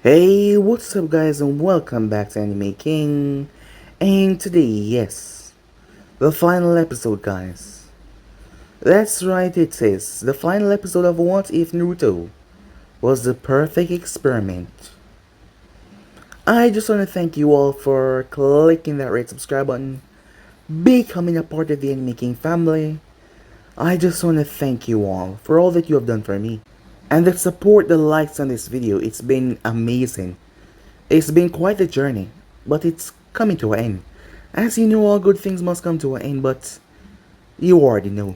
Hey, what's up guys and welcome back to Anime King. And today, yes, the final episode guys. That's right, it is. The final episode of What If Naruto was the perfect experiment. I just want to thank you all for clicking that red subscribe button, becoming a part of the Anime King family. I just want to thank you all for all that you have done for me. And the support, the likes on this video, it's been amazing. It's been quite a journey, but it's coming to an end. As you know, all good things must come to an end, but you already know.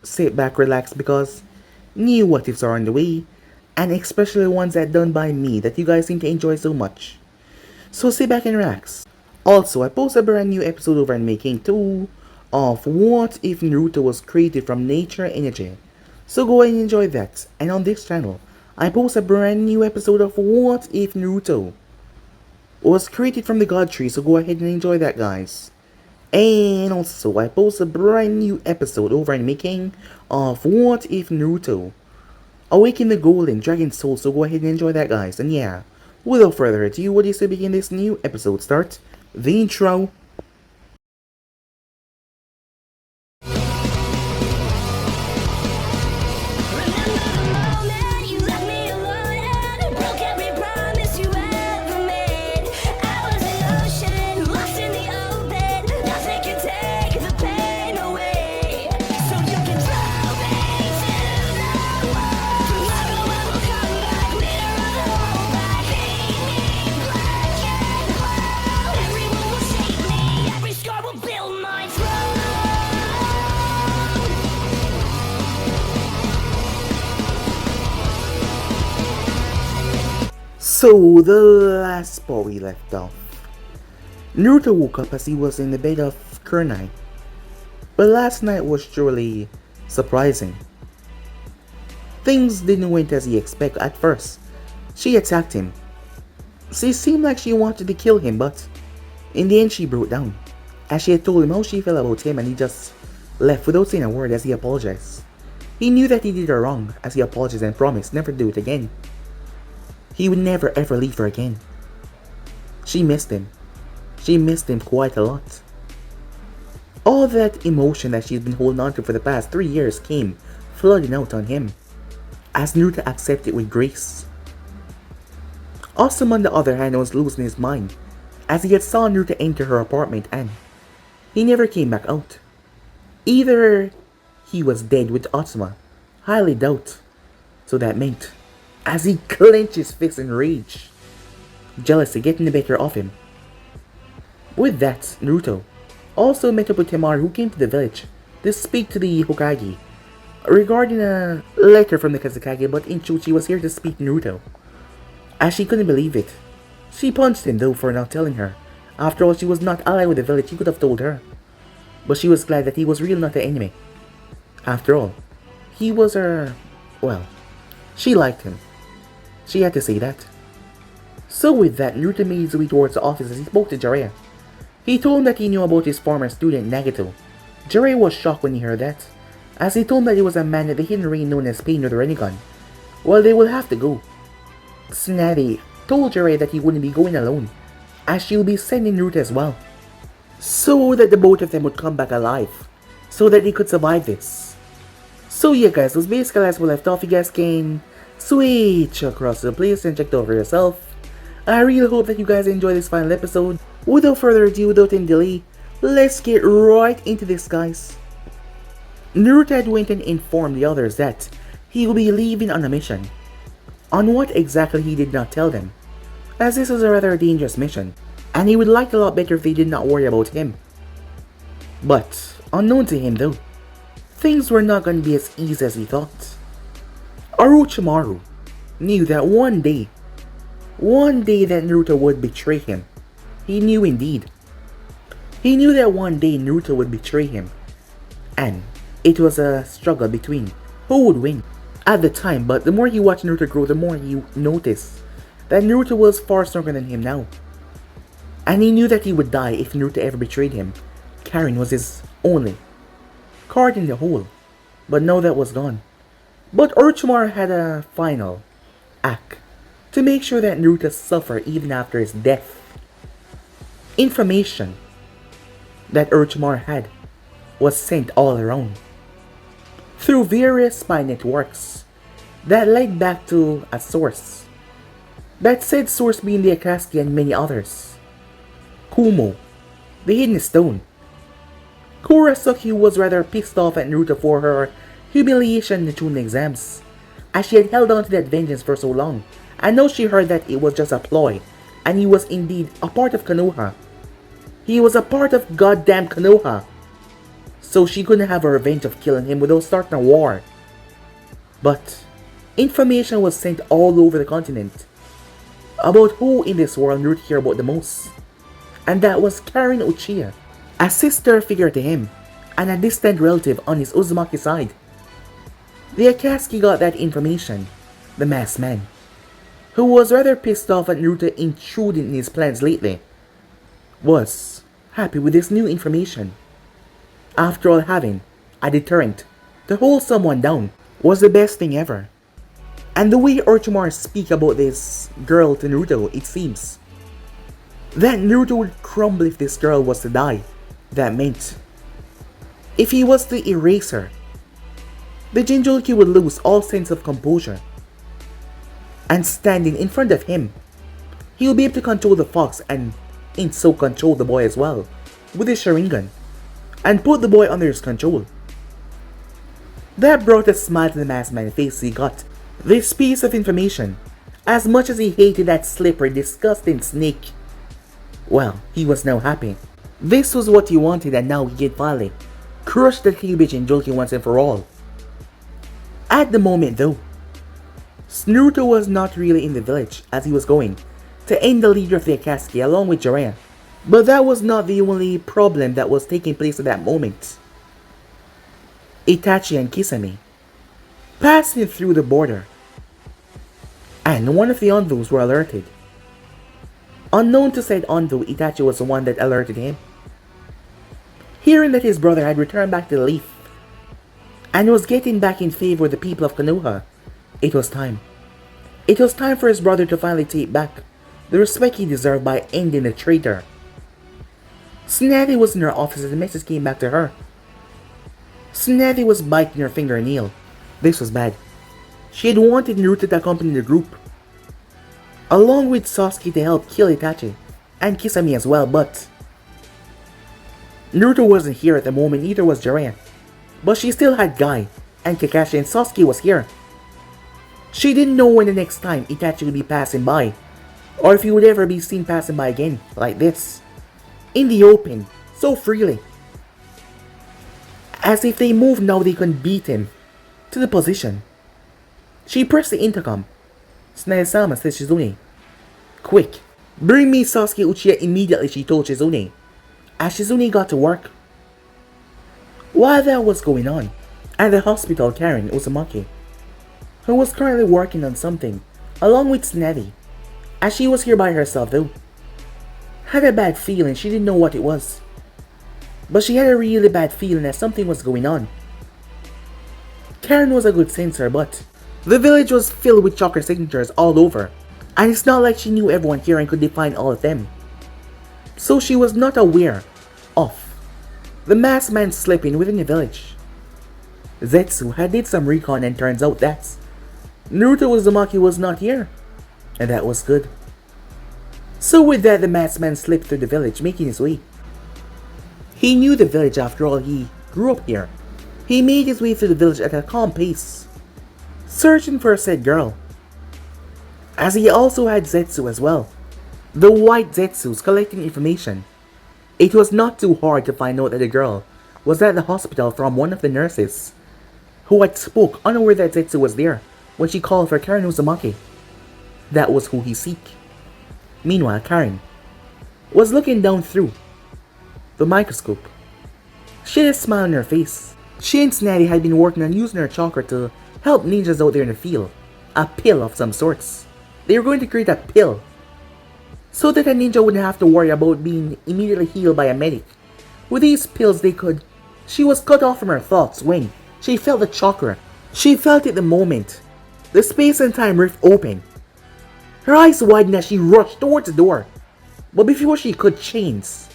Sit back, relax, because new what ifs are on the way, and especially ones that done by me that you guys seem to enjoy so much. So sit back and relax. Also, I posted a brand new episode over in Making 2 of What If Naruto was created from nature energy. So go ahead and enjoy that. And on this channel, I post a brand new episode of What If Naruto was created from the God Tree, so go ahead and enjoy that guys. And also, I post a brand new episode over in Making of What If Naruto Awaken the Golden Dragon Soul, so go ahead and enjoy that guys. And yeah, without further ado, what is to begin this new episode start? The intro. So, the last spot we left off, Naruto woke up as he was in the bed of Kunai. But last night was truly surprising. Things didn't went as he expected at first. She attacked him. She seemed like she wanted to kill him, but in the end she broke down, as she had told him how she felt about him, and he just left without saying a word as he apologized. He knew that he did her wrong, as he apologized and promised never to do it again. He would never ever leave her again. She missed him. She missed him quite a lot. All that emotion that she's been holding on to for the past 3 years came flooding out on him, as Naruto accepted it with grace. Awesome on the other hand was losing his mind, as he had saw Naruto enter her apartment and he never came back out. Either he was dead with Otsuma, highly doubt. So that meant, as he clenched his fist in rage, jealousy getting the better of him. With that, Naruto also met up with Temaru, who came to the village to speak to the Hokage regarding a letter from the Kazekage, but in truth she was here to speak to Naruto, as she couldn't believe it. She punched him though for not telling her. After all, she was not allied with the village, he could have told her. But she was glad that he was really not the enemy. After all, he was her, well, she liked him. She had to say that. So with that, Naruto made his way towards the office as he spoke to Jiraiya. He told him that he knew about his former student Nagato. Jiraiya was shocked when he heard that, as he told him that it was a man at the hidden ring known as Pain with a Rinnegan. Well, they will have to go. Tsunade told Jiraiya that he wouldn't be going alone, as she will be sending Naruto as well, so that the both of them would come back alive, so that they could survive this. So yeah guys, that's basically as we left off. You guys can switch across the place and check it over yourself. I really hope that you guys enjoy this final episode. Without further ado, without any delay, let's get right into this guys. Naruto had went and informed the others that he will be leaving on a mission. On what exactly he did not tell them, as this was a rather dangerous mission, and he would like it a lot better if they did not worry about him. But, unknown to him though, things were not going to be as easy as he thought. Orochimaru knew that one day that Naruto would betray him. He knew indeed. He knew that one day Naruto would betray him. And it was a struggle between who would win at the time, but the more he watched Naruto grow, the more he noticed that Naruto was far stronger than him now. And he knew that he would die if Naruto ever betrayed him. Karin was his only card in the hole, but now that was gone. But Orochimaru had a final act to make sure that Naruto suffered even after his death. Information that Orochimaru had was sent all around through various spy networks that led back to a source. That said source being the Akatsuki and many others. Kumo, the Hidden Stone. Kurasuki was rather pissed off at Naruto for her humiliation in the Chunin exams, as she had held on to that vengeance for so long, and now she heard that it was just a ploy, and he was indeed a part of Konoha. He was a part of goddamn Konoha, so she couldn't have her revenge of killing him without starting a war. But information was sent all over the continent about who in this world Naruto cared about the most, and that was Karin Uchiha, a sister figure to him, and a distant relative on his Uzumaki side. The Akatsuki got that information, the masked man, who was rather pissed off at Naruto intruding in his plans lately, was happy with this new information. After all, having a deterrent to hold someone down was the best thing ever. And the way Orochimaru speak about this girl to Naruto, it seems that Naruto would crumble if this girl was to die. That meant if he was to erase her, the Jinchuriki would lose all sense of composure. And standing in front of him, he will be able to control the fox and in so control the boy as well with his Sharingan and put the boy under his control. That brought a smile to the masked man's face as he got this piece of information. As much as he hated that slippery, disgusting snake, well, he was now happy. This was what he wanted, and now he could finally crush the Kyuubi Jinchuriki once and for all. At the moment though, Naruto was not really in the village as he was going to end the leader of the Akatsuki along with Jiraiya. But that was not the only problem that was taking place at that moment. Itachi and Kisame passing through the border, and one of the envoys were alerted. Unknown to said envoy, Itachi was the one that alerted him. Hearing that his brother had returned back to the Leaf and was getting back in favor with the people of Konoha, it was time. It was time for his brother to finally take back the respect he deserved by ending the traitor. Tsunade was in her office as the message came back to her. Tsunade was biting her fingernail. This was bad. She had wanted Naruto to accompany the group, along with Sasuke to help kill Itachi, and Kisame as well, but Naruto wasn't here at the moment, neither was Jiraiya. But she still had Guy, and Kakashi, and Sasuke was here. She didn't know when the next time Itachi would be passing by, or if he would ever be seen passing by again, like this, in the open, so freely. As if they moved now they could beat him to the position. She pressed the intercom. Tsunade-sama said Shizune. Quick, bring me Sasuke Uchiha immediately, she told Shizune. As Shizune got to work. While that was going on, at the hospital, Karin Uzumaki, who was currently working on something, along with Tsunade, as she was here by herself though, had a bad feeling. She didn't know what it was, but she had a really bad feeling that something was going on. Karin was a good sensor, but the village was filled with chakra signatures all over, and it's not like she knew everyone here and could define all of them. So she was not aware of the masked man slipping within the village. Zetsu had did some recon and turns out that Naruto Uzumaki was not here, and that was good. So with that, the masked man slipped through the village, making his way. He knew the village after all, he grew up here. He made his way through the village at a calm pace, searching for said girl, as he also had Zetsu as well. The white Zetsus collecting information. It was not too hard to find out that the girl was at the hospital from one of the nurses, who had spoke unaware that Zetsu was there when she called for Karin Uzumaki. That was who he seek. Meanwhile, Karin was looking down through the microscope. She had a smile on her face. She and Tsunade had been working on using her chakra to help ninjas out there in the field. A pill of some sorts. They were going to create a pill so that a ninja wouldn't have to worry about being immediately healed by a medic. With these pills she was cut off from her thoughts when she felt the chakra. She felt it the moment the space and time rift open. Her eyes widened as she rushed towards the door. But before she could, chains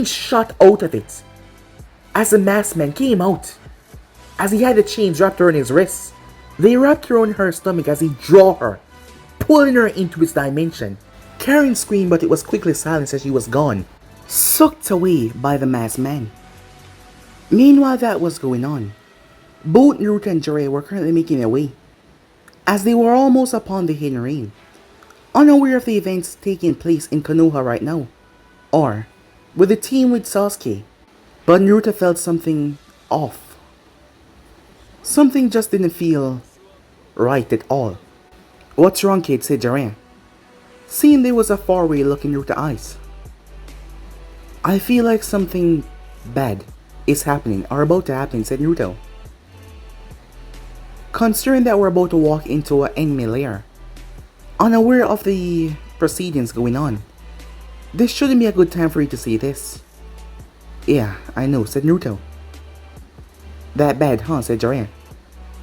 shot out of it as the masked man came out. As he had the chains wrapped around his wrists, they wrapped around her stomach as he drew her, pulling her into his dimension. Karin screamed, but it was quickly silenced as she was gone, sucked away by the masked man. Meanwhile that was going on, both Naruto and Jiraiya were currently making their way, as they were almost upon the hidden rain, unaware of the events taking place in Konoha right now, or with the team with Sasuke. But Naruto felt something off. Something just didn't feel right at all. "What's wrong, kid?" said Jiraiya, seeing there was a faraway look in Naruto's eyes. "I feel like something bad is happening, or about to happen," said Naruto. Concerned that we're about to walk into an enemy lair, unaware of the proceedings going on. "This shouldn't be a good time for you to see this." "Yeah, I know," said Naruto. "That bad, huh?" said Jiraiya,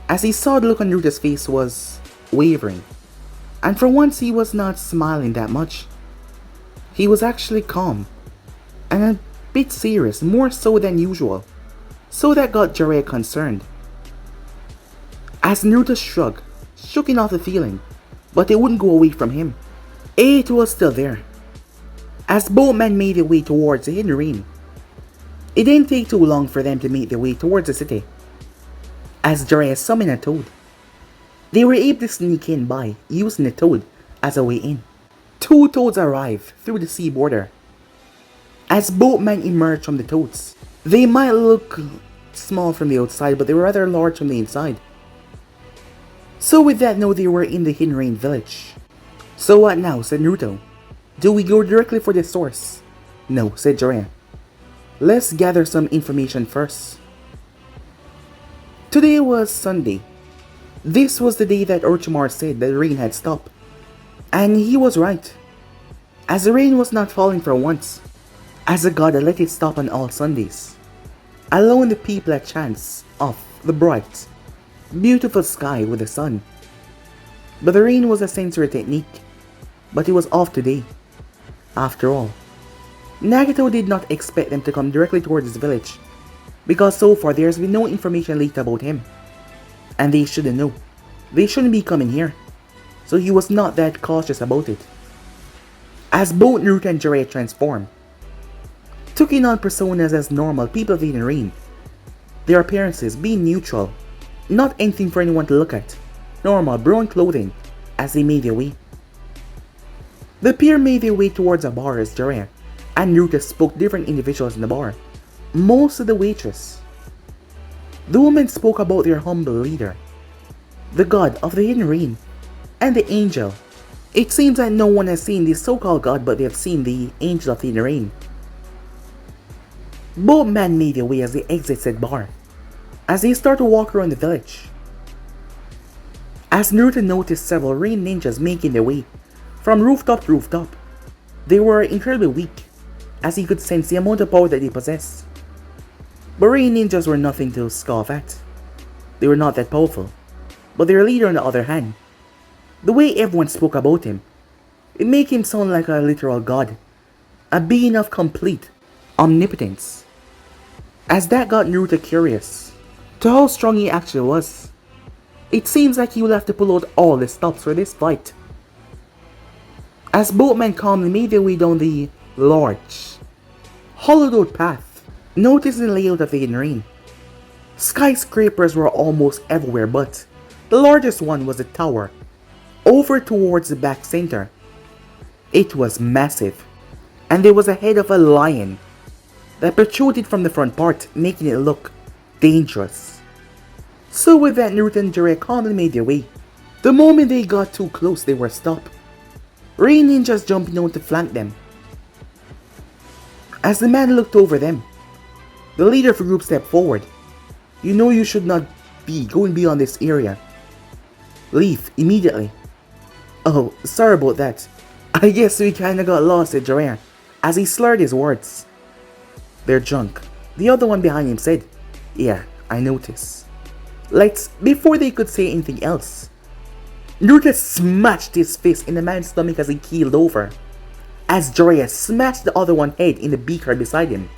as he saw the look on Naruto's face was wavering, and for once he was not smiling that much. He was actually calm, and a bit serious, more so than usual, so that got Jiraiya concerned. As Naruto shrugged, shaking off the feeling, but it wouldn't go away from him. It was still there. As both men made their way towards the hidden rain, it didn't take too long for them to make their way towards the city. As Jiraiya summoned a toad, they were able to sneak in by using the toad as a way in. Two toads arrived through the sea border. As both men emerged from the toads, they might look small from the outside, but they were rather large from the inside. So with that note, they were in the hidden rain village. "So what now?" said Naruto. "Do we go directly for the source?" "No," said Jiraiya. "Let's gather some information first." Today was Sunday. This was the day that Orochimaru said that the rain had stopped. And he was right, as the rain was not falling for once, as the god had let it stop on all Sundays, allowing the people a chance of the bright, beautiful sky with the sun. But the rain was a sensory technique, but it was off today. After all, Nagato did not expect them to come directly towards his village, because so far there has been no information leaked about him. And they shouldn't know. They shouldn't be coming here. So he was not that cautious about it. As both Naruto and Jiraiya transformed, taking on personas as normal people of the hidden rain, their appearances being neutral, not anything for anyone to look at, normal brown clothing, as they made their way. The pair made their way towards a bar as Jiraiya and Naruto spoke to different individuals in the bar, most of the waitress. The woman spoke about their humble leader, the god of the hidden rain, and the angel. It seems that no one has seen this so-called god, but they have seen the angel of the hidden rain. Both men made their way as they exit said bar, as they start to walk around the village. As Naruto noticed several rain ninjas making their way from rooftop to rooftop, they were incredibly weak, as he could sense the amount of power that they possessed. But rain ninjas were nothing to scoff at. They were not that powerful. But their leader, on the other hand, the way everyone spoke about him, it made him sound like a literal god, a being of complete omnipotence. As that got Naruto curious to how strong he actually was. It seems like he will have to pull out all the stops for this fight. As both men calmly made their way down the large, hollowed out path, noticing the layout of the hidden rain. Skyscrapers were almost everywhere, but the largest one was a tower, over towards the back center. It was massive, and there was a head of a lion that protruded from the front part, making it look dangerous. So with that, Naruto and Jiraiya calmly made their way. The moment they got too close, they were stopped. Rain ninjas jumping out to flank them. As the man looked over them, the leader of the group stepped forward. "You know you should not be going beyond this area. Leave immediately." "Oh, sorry about that. I guess we kinda got lost," said Jiraiya, as he slurred his words. "They're drunk," the other one behind him said. "Yeah, I noticed." Before they could say anything else, Naruto smashed his fist in the man's stomach as he keeled over, as Jiraiya smashed the other one head in the beaker beside him,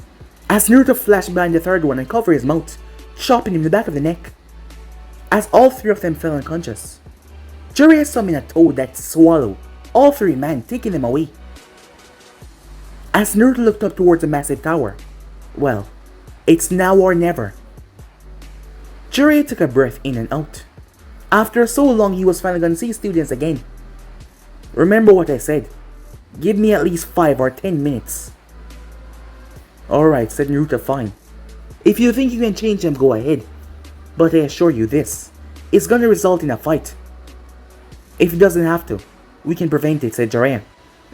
as Naruto flashed behind the third one and covered his mouth, chopping him in the back of the neck. As all three of them fell unconscious, Jiraiya summoned a toad that swallowed all three men, taking them away. As Naruto looked up towards the massive tower, well, it's now or never. Jiraiya took a breath in and out. After so long, he was finally gonna see students again. Remember what I said. Give me at least 5 or 10 minutes. Alright, said Naruto, fine. If you think you can change them, go ahead. But I assure you this, it's gonna result in a fight. If it doesn't have to, we can prevent it, said Jiraiya.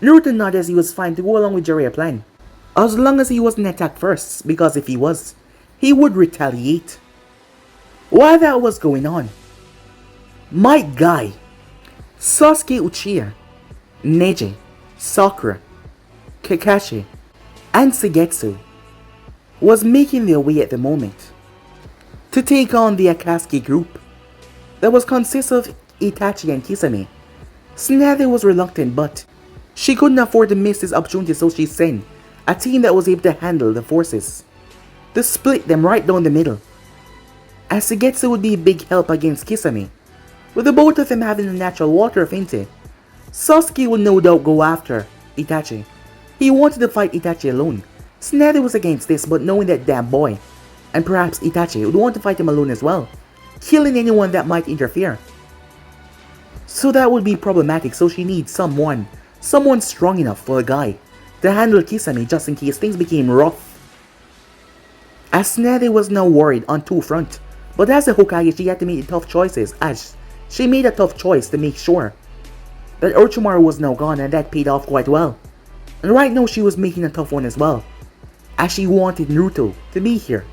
Naruto nodded as he was fine to go along with Jiraiya's plan. As long as he wasn't attacked first, because if he was, he would retaliate. While that was going on, my guy, Sasuke Uchiha, Neji, Sakura, Kakashi, and Suigetsu was making their way at the moment to take on the Akatsuki group that was consist of Itachi and Kisame. Tsunade was reluctant, but she couldn't afford to miss this opportunity, so she sent a team that was able to handle the forces to split them right down the middle, as Suigetsu would be a big help against Kisame. With the both of them having a natural water affinity, Sasuke would no doubt go after Itachi. He wanted to fight Itachi alone. Tsunade was against this, but knowing that damn boy, and perhaps Itachi, would want to fight him alone as well, killing anyone that might interfere. So that would be problematic, so she needs someone strong enough for a guy to handle Kisame just in case things became rough. As Tsunade was now worried on two fronts, but as a Hokage she had to make tough choices, as she made a tough choice to make sure that Orochimaru was now gone, and that paid off quite well. And right now she was making a tough one as well, as she wanted Naruto to be here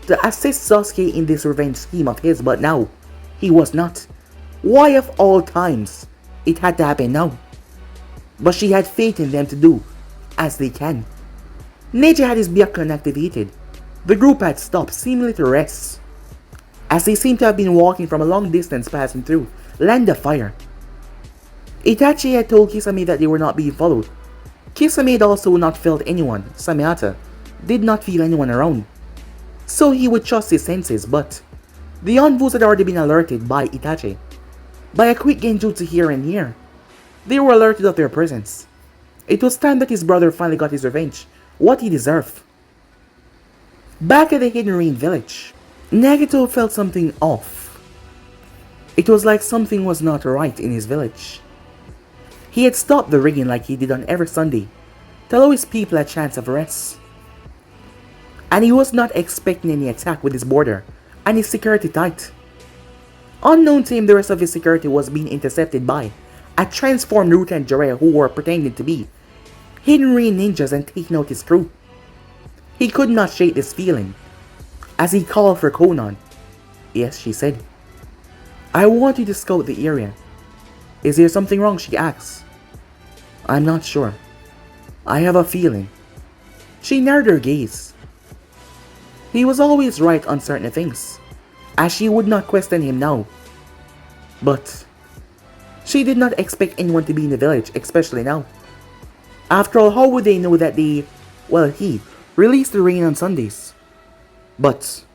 to assist Sasuke in this revenge scheme of his, but now he was not. Why of all times it had to happen now? But she had faith in them to do as they can. Neji had his Byakugan activated. The group had stopped, seemingly to rest, as they seemed to have been walking from a long distance passing through land of fire. Itachi had told Kisame that they were not being followed. Kisame had also not felt anyone. Samehata did not feel anyone around, so he would trust his senses, but the envoys had already been alerted by Itachi. By a quick genjutsu here and here, they were alerted of their presence. It was time that his brother finally got his revenge, what he deserved. Back at the Hidden Rain village, Nagato felt something off. It was like something was not right in his village. He had stopped the rigging like he did on every Sunday to allow his people a chance of rest. And he was not expecting any attack with his border and his security tight. Unknown to him, the rest of his security was being intercepted by a transformed Naruto and Jiraiya who were pretending to be Hidden Rain ninjas and taking out his crew. He could not shake this feeling as he called for Konan. Yes, she said. I want you to scout the area. Is there something wrong? She asked. I'm not sure. I have a feeling. She narrowed her gaze. He was always right on certain things, as she would not question him now. But she did not expect anyone to be in the village, especially now. After all, how would they know that he released the rain on Sundays? But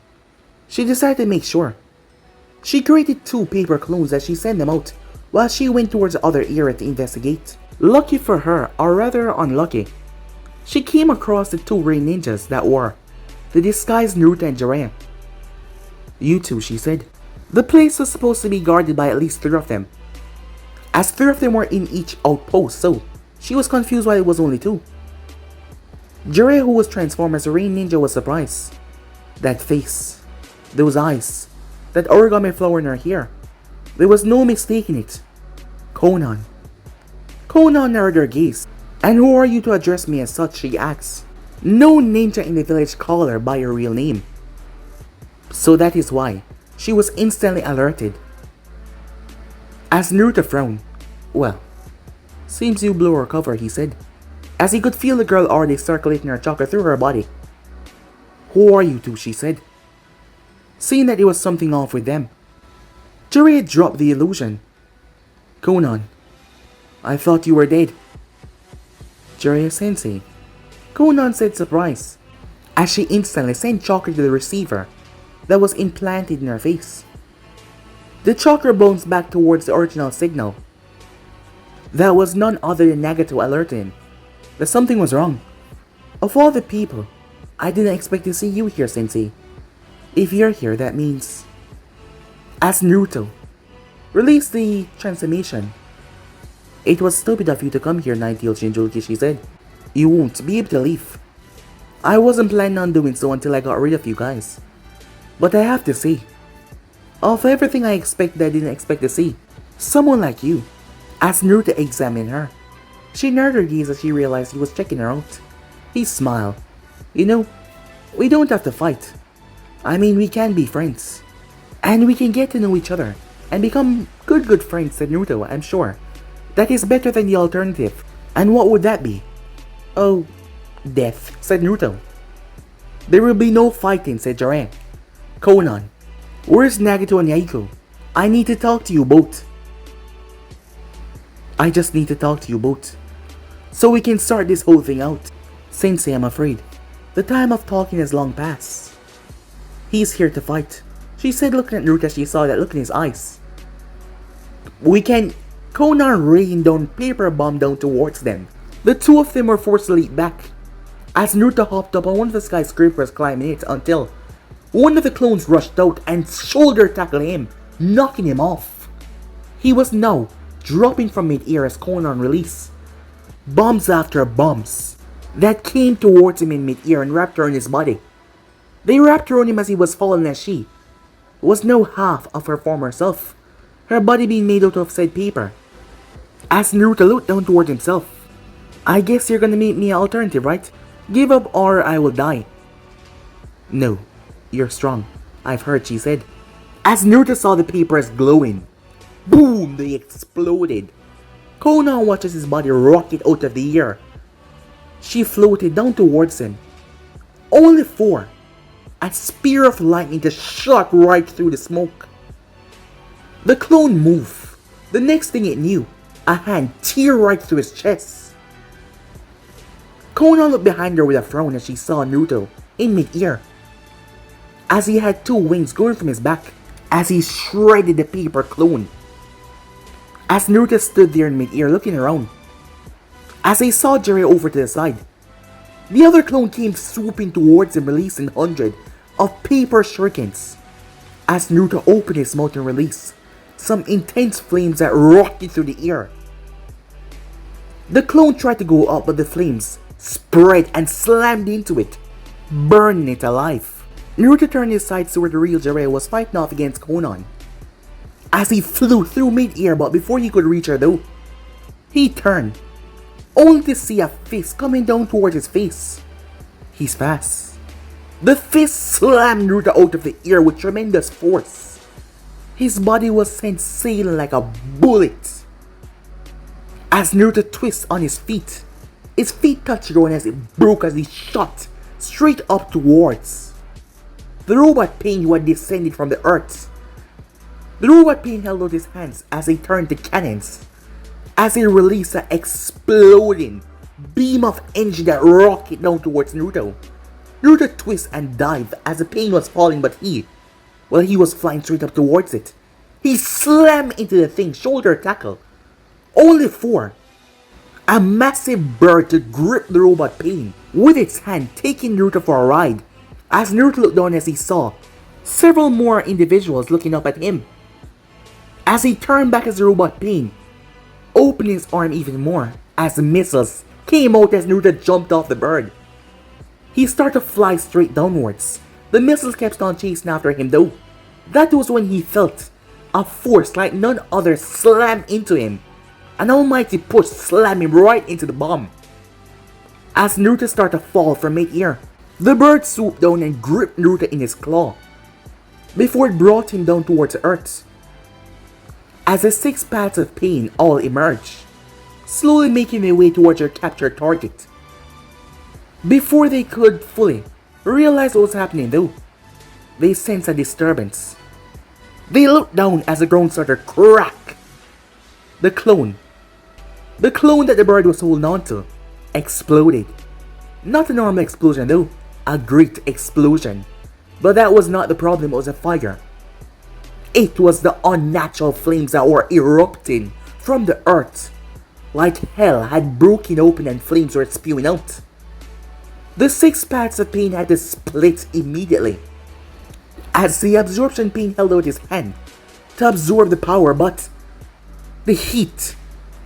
she decided to make sure. She created 2 paper clones as she sent them out while she went towards the other area to investigate. Lucky for her, or rather unlucky, she came across the 2 rain ninjas that were the disguised Naruto and Jiraiya. You two, she said. The place was supposed to be guarded by at least 3 of them, as 3 of them were in each outpost, so she was confused why it was only 2. Jiraiya, who was transformed as a rain ninja, was surprised. That face, those eyes, that origami flower in her hair, there was no mistaking it. Konan. Konan narrowed her gaze. And who are you to address me as such? She asked. No ninja in the village called her by her real name, so that is why she was instantly alerted. As Naruto frowned, well, seems you blew her cover, he said, as he could feel the girl already circulating her chakra through her body. Who are you two? She said, seeing that there was something off with them. Jiraiya dropped the illusion. Konan, I thought you were dead. Jiraiya-sensei, Konan said surprised, as she instantly sent chakra to the receiver that was implanted in her face. The chakra bounced back towards the original signal. That was none other than Nagato alerting him that something was wrong. Of all the people, I didn't expect to see you here, Sensei. If you're here, that means... As Naruto released the transformation. It was stupid of you to come here, Ninetale Shinjuki, she said. You won't be able to leave. I wasn't planning on doing so until I got rid of you guys. But I have to say, of everything I expected, I didn't expect to see someone like you. As Naruto examined her, she narrowed her gaze as she realized he was checking her out. He smiled. You know, we don't have to fight. I mean, we can be friends. And we can get to know each other and become good friends, said Naruto, I'm sure. That is better than the alternative. And what would that be? Oh, death, said Naruto. There will be no fighting, said Jiraiya. Konan, where's Nagato and Yaiko? I need to talk to you both. I just need to talk to you both, so we can start this whole thing out. Sensei, I'm afraid the time of talking has long passed. He's here to fight, she said, looking at Naruto as she saw that look in his eyes. We can... Konan rained down paper bomb down towards them. The two of them were forced to leap back, as Naruto hopped up on one of the skyscrapers climbing it until one of the clones rushed out and shoulder tackled him, knocking him off. He was now dropping from mid-air as Konan released bombs after bombs that came towards him in mid-air and wrapped around his body. They wrapped around him as he was falling, as she was no half of her former self, her body being made out of said paper. As Naruto looked down toward himself, I guess you're gonna make me an alternative, right? Give up or I will die. No, you're strong, I've heard, she said. As Naruto saw the papers glowing, boom, they exploded. Konan watches his body rocket out of the air. She floated down towards him. Only for a spear of lightning just shot right through the smoke. The clone moved. The next thing it knew, a hand tear right through his chest. Konan looked behind her with a frown as she saw Naruto in mid-air, as he had two wings going from his back as he shredded the paper clone. As Naruto stood there in mid-air looking around, as he saw Jiraiya over to the side, the other clone came swooping towards him, releasing hundreds of paper shurikens. As Naruto opened his mouth and released some intense flames that rocketed through the air. The clone tried to go up, but the flames spread and slammed into it, burning it alive. Naruto turned his sights to where the real Jiraiya was fighting off against Konan, as he flew through mid-air, but before he could reach her though, he turned, only to see a fist coming down towards his face. He's fast. The fist slammed Naruto out of the air with tremendous force. His body was sent sailing like a bullet. As Naruto twists on his feet touched the ground as it broke as he shot straight up towards the robot Pain who had descended from the earth. The robot Pain held out his hands as he turned to cannons, as he released an exploding beam of energy that rocketed down towards Naruto. Naruto twists and dived as the Pain was falling, but he was flying straight up towards it. He slammed into the thing, shoulder tackle, only for a massive bird to grip the robot Pain with its hand, taking Naruto for a ride. As Naruto looked down as he saw several more individuals looking up at him. As he turned back as the robot Pain opened his arm even more as the missiles came out as Naruto jumped off the bird. He started to fly straight downwards. The missiles kept on chasing after him though. That was when he felt a force like none other slam into him. An almighty push slammed him right into the bomb. As Naruto started to fall from mid-air, the bird swooped down and gripped Naruto in his claw before it brought him down towards the earth. As the 6 paths of pain all emerged, slowly making their way towards their captured target. Before they could fully realize what was happening though, they sensed a disturbance. They looked down as the ground started to crack, The clone. The clone that the bird was holding on to exploded. Not a normal explosion though, a great explosion. But that was not the problem, it was a fire. It was the unnatural flames that were erupting from the earth. Like hell had broken open and flames were spewing out. The 6 paths of pain had to split immediately. As the absorption pain held out his hand to absorb the power, but the heat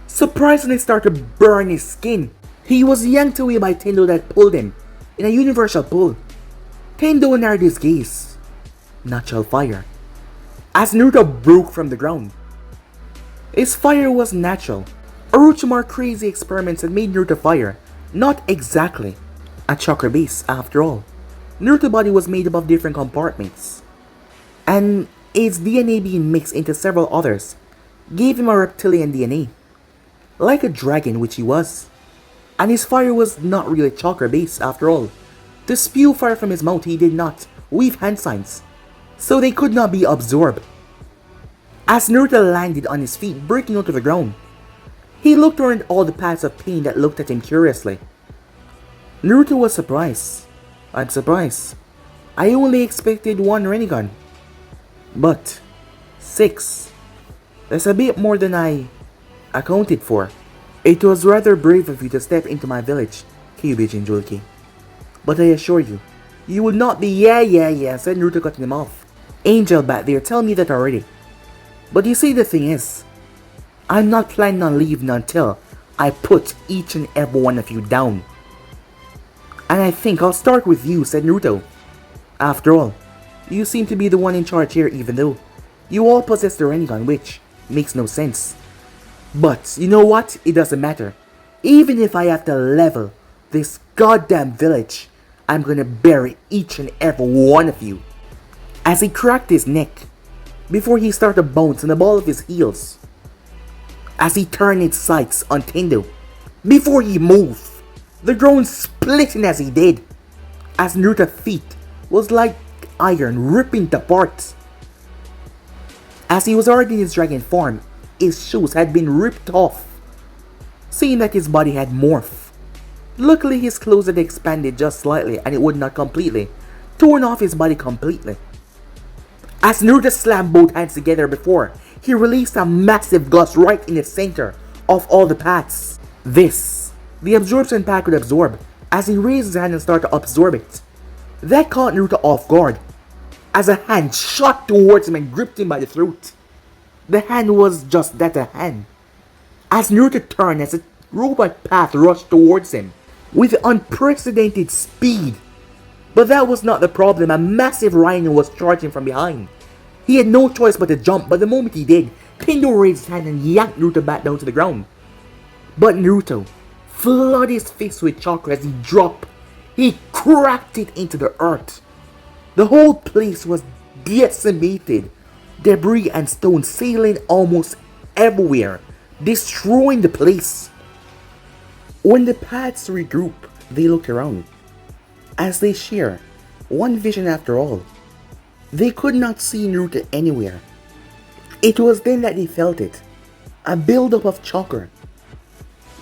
surprisingly started to burn his skin. He was yanked away by Tendo that pulled him in a universal pull. Tendo narrowed his gaze. Natural fire. As Naruto broke from the ground. His fire was natural. Orochimaru's crazy experiments had made Naruto fire. Not exactly a chakra base after all. Naruto's body was made up of different compartments. And its DNA being mixed into several others gave him a reptilian DNA. Like a dragon, which he was. And his fire was not really chakra based after all. To spew fire from his mouth, he did not weave hand signs, so they could not be absorbed. As Naruto landed on his feet, breaking onto the ground, he looked around all the paths of pain that looked at him curiously. Naruto was surprised. I'm surprised. I only expected 1 Rinnegan. But 6. That's a bit more than I accounted for. It was rather brave of you to step into my village, Kyuubi Jinchuriki. But I assure you, you would not be yeah, said Naruto, cutting him off. Angel back there, tell me that already. But you see, the thing is, I'm not planning on leaving until I put each and every one of you down. And I think I'll start with you, said Naruto. After all, you seem to be the one in charge here, even though you all possess the Rinnegan, which makes no sense. But you know what? It doesn't matter. Even if I have to level this goddamn village, I'm gonna bury each and every one of you. As he cracked his neck, before he started to bounce on the ball of his heels. As he turned his sights on Tendo, before he moved, the ground splitting as he did. As Naruto's feet was like iron ripping to parts. As he was already in his dragon form, his shoes had been ripped off, seeing that his body had morphed. Luckily, his clothes had expanded just slightly and it would not completely torn off his body completely. As Naruto slammed both hands together before, he released a massive gust right in the center of all the paths. This, the absorption pack could absorb, as he raised his hand and started to absorb it. That caught Naruto off guard, as a hand shot towards him and gripped him by the throat. The hand was just that, a hand. As Naruto turned as a robot path rushed towards him with unprecedented speed. But that was not the problem, a massive rhino was charging from behind. He had no choice but to jump, but the moment he did, Tendo raised his hand and yanked Naruto back down to the ground. But Naruto flooded his face with chakra as he dropped. He cracked it into the earth. The whole place was decimated. Debris and stones sailing almost everywhere, destroying the place. When the paths regroup, they look around. As they share one vision after all, they could not see Naruto anywhere. It was then that they felt it, a buildup of chakra.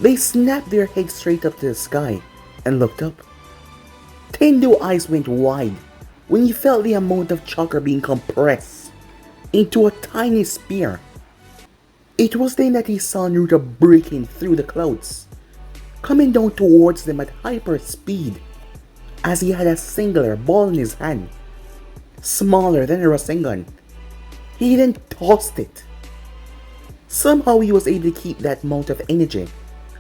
They snapped their heads straight up to the sky and looked up. Tendo's eyes went wide when he felt the amount of chakra being compressed into a tiny spear. It was then that he saw Naruto breaking through the clouds, coming down towards them at hyper speed, as he had a singular ball in his hand, smaller than a Rasengan. He then tossed it. Somehow he was able to keep that amount of energy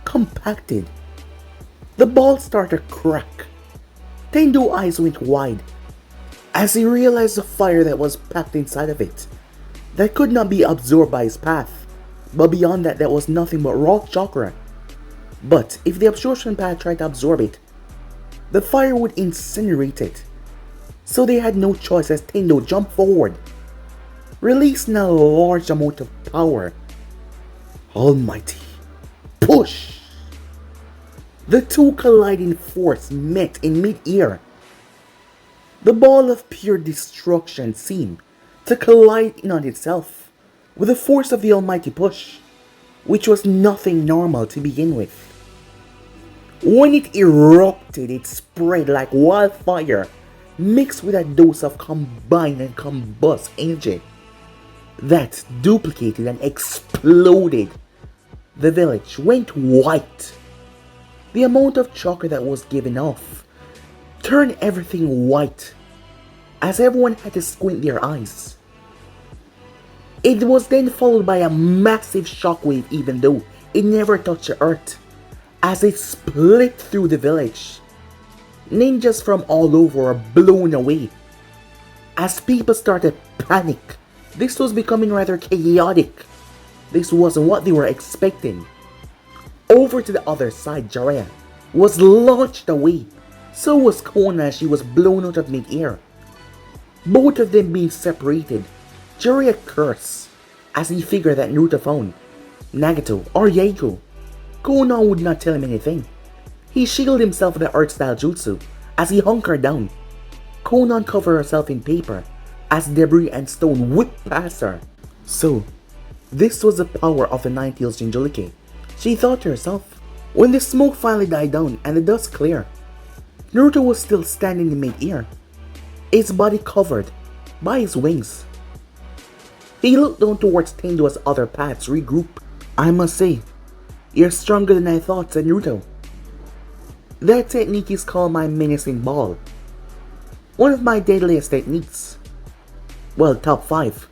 compacted. The ball started to crack. Tendo's eyes went wide as he realized the fire that was packed inside of it, that could not be absorbed by his path, but beyond that there was nothing but raw chakra. But if the absorption path tried to absorb it, the fire would incinerate it. So they had no choice as Tendo jumped forward, releasing a large amount of power. Almighty push! The two colliding force met in mid-air. The ball of pure destruction seemed to collide in on itself with the force of the almighty push. which was nothing normal to begin with. When it erupted, it spread like wildfire, mixed with a dose of combined and combust energy that duplicated and exploded. The village went white. The amount of chakra that was given off turned everything white, as everyone had to squint their eyes. It was then followed by a massive shockwave, even though it never touched the earth, as it split through the village. Ninjas from all over were blown away. As people started panic, this was becoming rather chaotic. This wasn't what they were expecting. Over to the other side, Jiraiya was launched away. So was Konan as she was blown out of mid-air. Both of them being separated, Jiraiya cursed as he figured that Naruto found Nagato or Yaiko. Konan would not tell him anything. He shielded himself with the Earth-style jutsu as he hunkered down. Konan covered herself in paper as debris and stone whipped past her. So, this was the power of the Nine-Tails Jinchuriki, she thought to herself. When the smoke finally died down and the dust cleared, Naruto was still standing in mid-air, his body covered by his wings. He looked down towards Tendo as other paths regroup. I must say, you're stronger than I thought, said Naruto. That technique is called my menacing ball. One of my deadliest techniques. Well, top 5.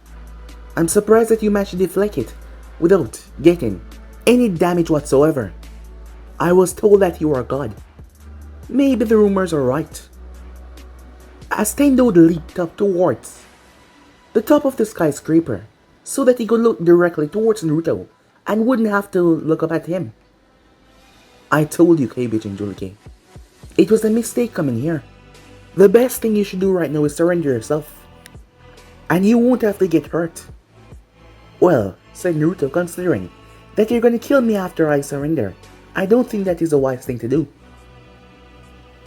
I'm surprised that you managed to deflect it without getting any damage whatsoever. I was told that you were a god. Maybe the rumors are right. As Tendo leaped up towards the top of the skyscraper so that he could look directly towards Naruto and wouldn't have to look up at him. I told you, KB Jinchuriki. It was a mistake coming here. The best thing you should do right now is surrender yourself. And you won't have to get hurt. Well, said Naruto, considering that you're gonna kill me after I surrender, I don't think that is a wise thing to do.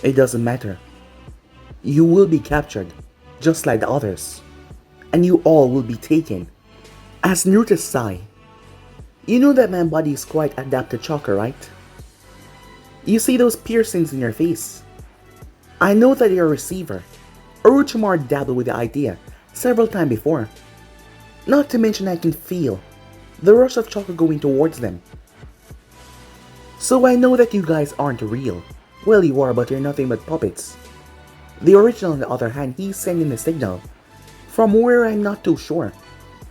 It doesn't matter. You will be captured, just like the others. And you all will be taken. As Naruto sighed, you know that my body is quite adapted to chakra, right? You see those piercings in your face? I know that you're a receiver. Orochimaru dabbled with the idea several times before. Not to mention I can feel the rush of chakra going towards them. So I know that you guys aren't real. Well, you are, but you're nothing but puppets. The original, on the other hand, he's sending the signal from where I'm not too sure.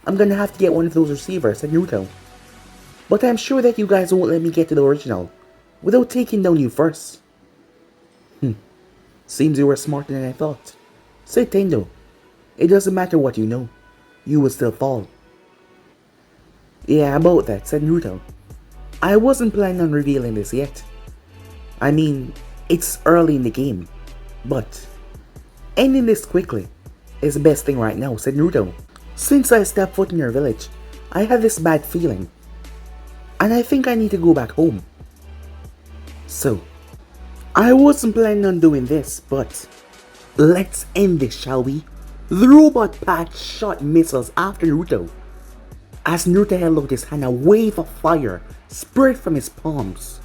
I'm gonna have to get one of those receivers, said Naruto. But I'm sure that you guys won't let me get to the original without taking down you first. Seems you were smarter than I thought, said Tendo. It doesn't matter what you know, you will still fall. Yeah, about that, said Naruto. I wasn't planning on revealing this yet. I mean, it's early in the game, but ending this quickly is the best thing right now, said Naruto. Since I stepped foot in your village, I have this bad feeling, and I think I need to go back home. So, I wasn't planning on doing this, but let's end this, shall we? The robot pack shot missiles after Naruto. As Naruto held out his hand, a wave of fire spread from his palms,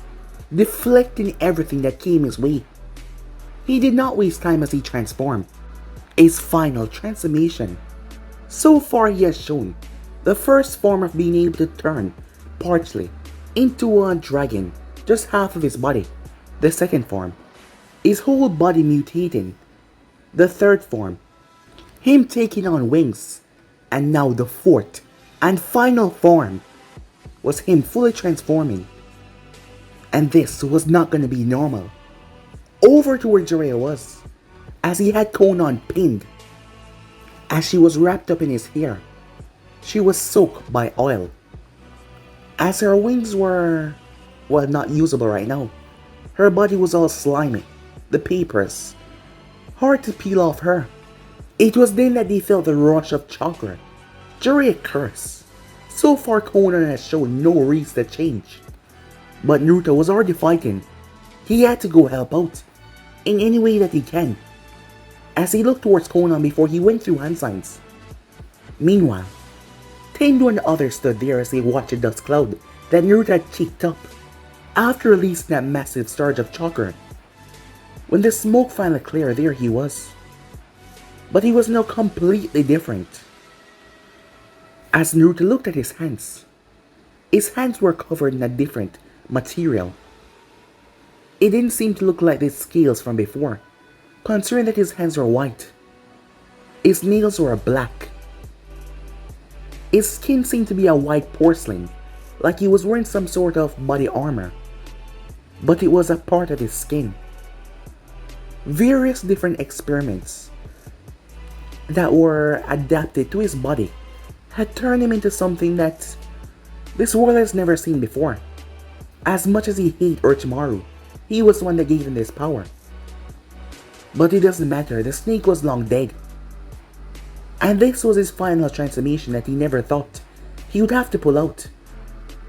deflecting everything that came his way. He did not waste time as he transformed. His final transformation. So far he has shown the first form of being able to turn partially into a dragon, just half of his body. The second form, his whole body mutating. The third form, him taking on wings. And now the fourth and final form was him fully transforming. And this was not going to be normal. Over to where Jiraiya was, as he had Konan pinned. As she was wrapped up in his hair, she was soaked by oil. As her wings were, well, not usable right now, her body was all slimy, the papers, hard to peel off her. It was then that they felt the rush of chakra. Jiraiya cursed. So far Konan has shown no reason to change. But Naruto was already fighting. He had to go help out, in any way that he can, as he looked towards Konan before he went through hand signs. Meanwhile, Tendo and the others stood there as they watched the dust cloud that Naruto had cheeked up after releasing that massive surge of chakra. When the smoke finally cleared, there he was. But he was now completely different. As Naruto looked at his hands were covered in a different material. It didn't seem to look like the scales from before, considering that his hands were white. His nails were black. His skin seemed to be a white porcelain, like he was wearing some sort of body armor. But it was a part of his skin. Various different experiments that were adapted to his body had turned him into something that this world has never seen before. As much as he hated Orochimaru, he was the one that gave him this power. But it doesn't matter, the snake was long dead. And this was his final transformation that he never thought he would have to pull out,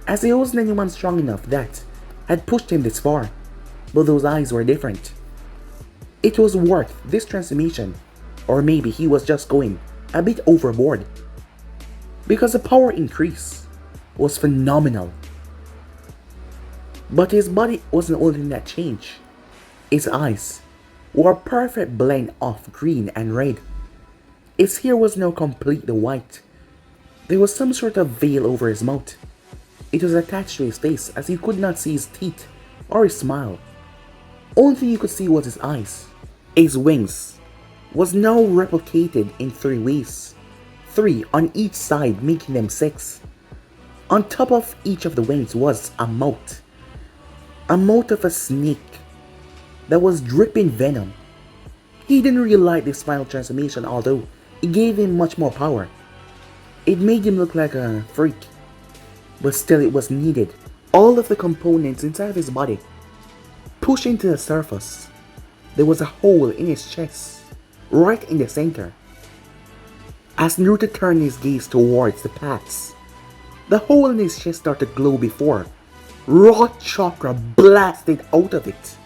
as there wasn't anyone strong enough that had pushed him this far. But those eyes were different. It was worth this transformation, or maybe he was just going a bit overboard, because the power increase was phenomenal. But his body wasn't the only thing that changed. His eyes were a perfect blend of green and red. His hair was now completely white. There was some sort of veil over his mouth. It was attached to his face, as you could not see his teeth or his smile. Only thing you could see was his eyes. His wings was now replicated in 3 ways, 3 on each side, making them 6. On top of each of the wings was a mouth of a snake that was dripping venom. He didn't really like this final transformation, although it gave him much more power. It made him look like a freak, but still it was needed. All of the components inside of his body pushing to the surface. There was a hole in his chest, right in the center. As Naruto turned his gaze towards the paths, the hole in his chest started to glow before raw chakra blasted out of it.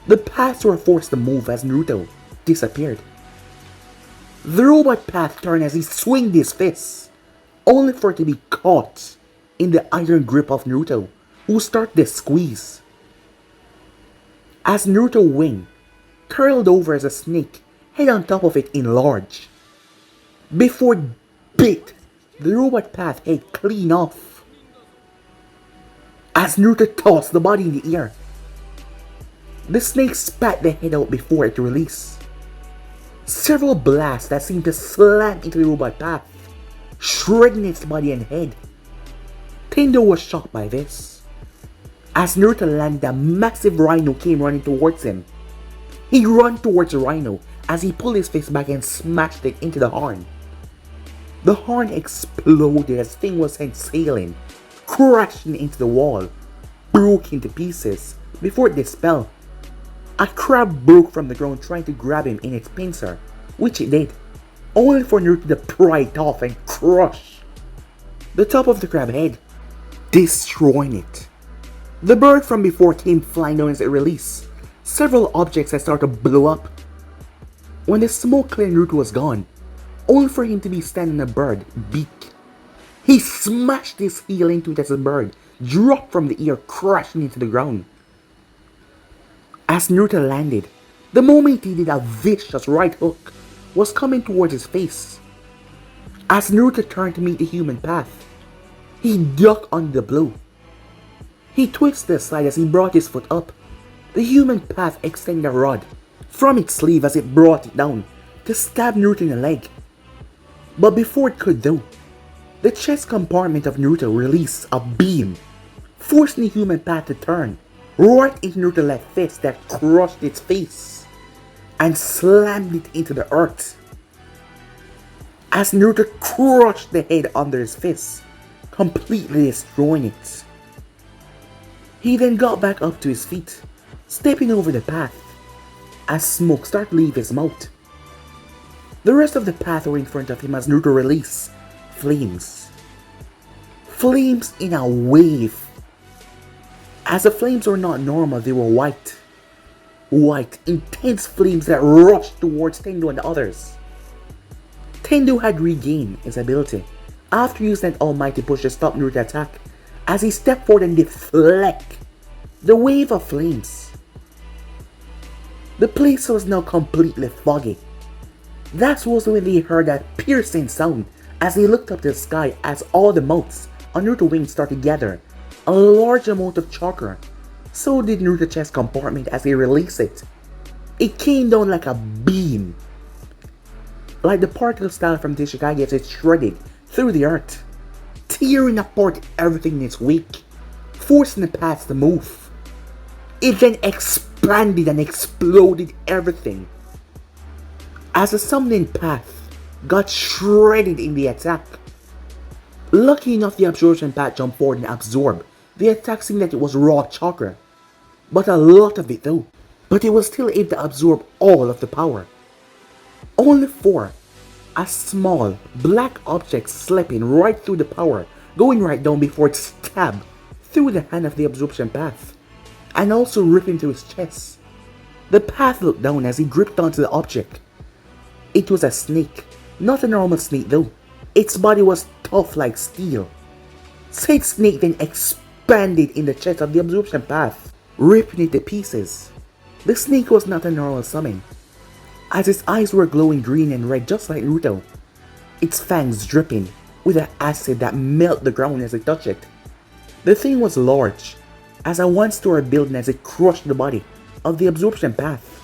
The paths were forced to move as Naruto disappeared. The robot path turned as he swinged his fists, only for it to be caught in the iron grip of Naruto, who started to squeeze. As Naruto's wing curled over as a snake, head on top of it enlarged. Before it bit the robot path head clean off. As Naruto tossed the body in the air, the snake spat the head out before it released. Several blasts that seemed to slam into the robot path, shredding its body and head. Tendo was shocked by this. As Naruto landed, a massive rhino came running towards him. He ran towards the rhino as he pulled his fist back and smashed it into the horn. The horn exploded as the thing was sent sailing, crashing into the wall, broke into pieces before it dispelled. A crab broke from the ground trying to grab him in its pincer, which it did, only for Naruto to pry it off and crush the top of the crab head, destroying it. The bird from before came flying down as it released. Several objects had started to blow up. When the smoke cleared, Naruto was gone, only for him to be standing on a bird beak. He smashed his heel into it as the bird dropped from the air, crashing into the ground. As Naruto landed, the moment he did, a vicious right hook was coming towards his face. As Naruto turned to meet the human path, he ducked under the blow. He twisted aside as he brought his foot up. The human path extended a rod from its sleeve as it brought it down to stab Naruto in the leg. But before it could though, the chest compartment of Naruto released a beam, forcing the human path to turn right into Naruto's left fist that crushed its face and slammed it into the earth. As Naruto crushed the head under his fist, completely destroying it. He then got back up to his feet, stepping over the path, as smoke started to leave his mouth. The rest of the path were in front of him as Naruto released flames. Flames in a wave. As the flames were not normal, they were white. White, intense flames that rushed towards Tendo and the others. Tendo had regained his ability after using that almighty push to stop Naruto's attack, as he stepped forward and deflect the wave of flames. The place was now completely foggy. That was when they heard that piercing sound as they looked up to the sky as all the mouths on Naruto's wings started to gather a large amount of chakra. So did Naruto's chest compartment as he released it. It came down like a beam. Like the particle style from Tishikage as it shredded through the earth, tearing apart everything in its wake, forcing the paths to move. It then expanded and exploded everything. As the summoning path got shredded in the attack. Lucky enough, the absorption path jumped forward and absorbed the attack, seeing that it was raw chakra. But a lot of it though. But it was still able to absorb all of the power. Only for a small black object slipping right through the power, going right down before it stabbed through the hand of the absorption path, and also ripping through his chest. The path looked down as he gripped onto the object. It was a snake, not a normal snake though. Its body was tough like steel. Said snake then expanded in the chest of the absorption path, ripping it to pieces. The snake was not a normal summon, as its eyes were glowing green and red just like Naruto, its fangs dripping with an acid that melted the ground as it touched it. The thing was large, as a one-story building as it crushed the body of the absorption path.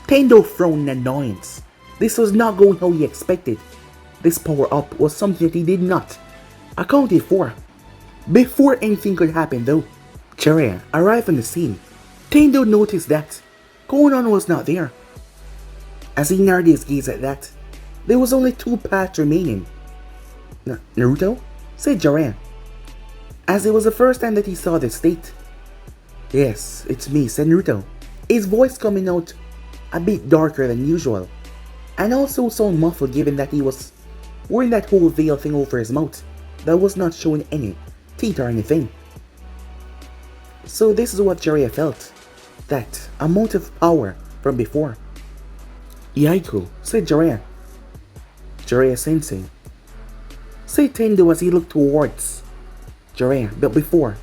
Tendo frowned in annoyance. This was not going how he expected. This power-up was something that he did not account for. Before anything could happen though, Jiraiya arrived on the scene. Tendo noticed that Konan was not there. As he narrowed his gaze at that, there was only 2 paths remaining. Naruto? Said Jiraiya, as it was the first time that he saw the state. Yes, it's me, said Naruto, his voice coming out a bit darker than usual, and also sound muffled given that he was wearing that whole veil thing over his mouth that was not showing any teeth or anything. So this is what Jiraiya felt, that amount of power from before. Yaiku, said Jiraiya. Jiraiya sensei, said Tendo as he looked towards Jiraiya, but before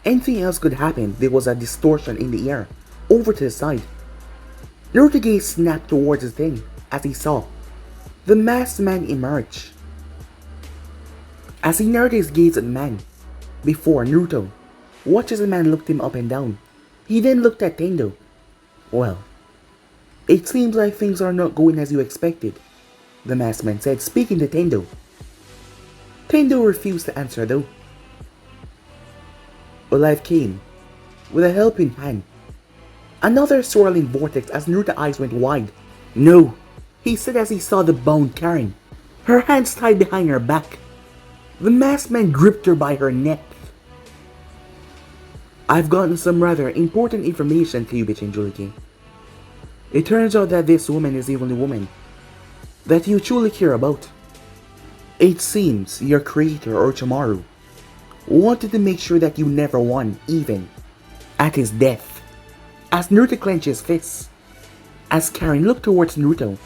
anything else could happen, there was a distortion in the air, over to the side. Naruto's gaze snapped towards the thing as he saw the masked man emerge. As he narrowed his gaze at the man, before Naruto watched as the man looked him up and down. He then looked at Tendo. Well, it seems like things are not going as you expected, the masked man said, speaking to Tendo. Tendo refused to answer though. But life came, with a helping hand. Another swirling vortex as Naruto's eyes went wide. No, he said as he saw the bound Karin, her hands tied behind her back. The masked man gripped her by her neck. I've gotten some rather important information, Kyubichi and Juliki. It turns out that this woman is the only woman that you truly care about. It seems your creator, Orochimaru, wanted to make sure that you never won, even at his death. As Naruto clenched his fists, as Karin looked towards Naruto,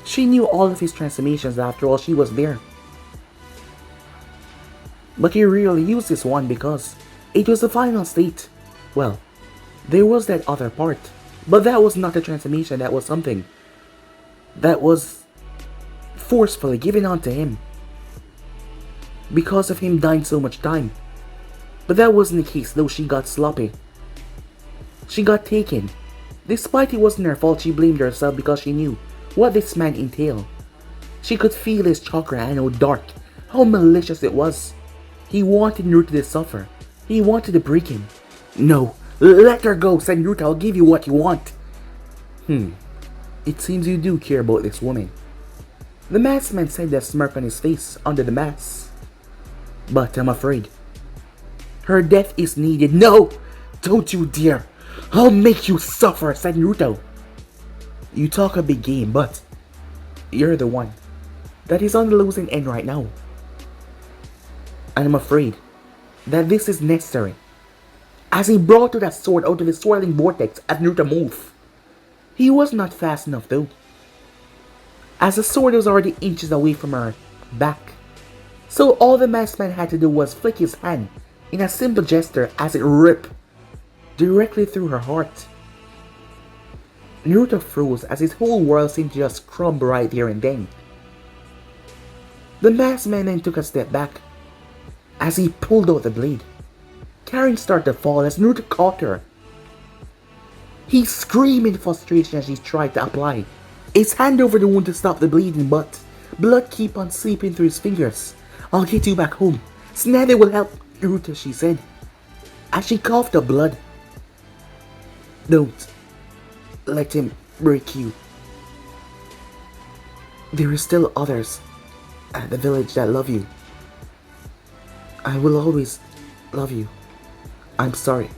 she knew all of his transformations. After all, she was there. But he really used this one because it was the final state. Well, there was that other part, but that was not a transformation. That was something that was forcefully given onto him because of him dying so much time. But that wasn't the case though. She got sloppy. She got taken. Despite it wasn't her fault, she blamed herself because she knew what this man entailed. She could feel his chakra and how dark, how malicious it was. He wanted Naruto to suffer. He wanted to break him. No, let her go, said Naruto. I'll give you what you want. It seems you do care about this woman. The masked man said, that smirk on his face under the mask. But I'm afraid her death is needed. No, don't you dare. I'll make you suffer, said Naruto. You talk a big game, but you're the one that is on the losing end right now. And I'm afraid that this is necessary. As he brought to that sword out of the swirling vortex as Naruto moved. He was not fast enough though, as the sword was already inches away from her back. So all the masked man had to do was flick his hand in a simple gesture as it ripped directly through her heart. Naruto froze as his whole world seemed to just crumble right there and then. The masked man then took a step back as he pulled out the blade. Karin started to fall as Naruto caught her. He screamed in frustration as he tried to apply his hand over the wound to stop the bleeding, but blood kept on seeping through his fingers. "I'll get you back home. Tsunade will help Naruto," she said, as she coughed up blood. "Don't let him break you. There are still others at the village that love you. I will always love you. I'm sorry.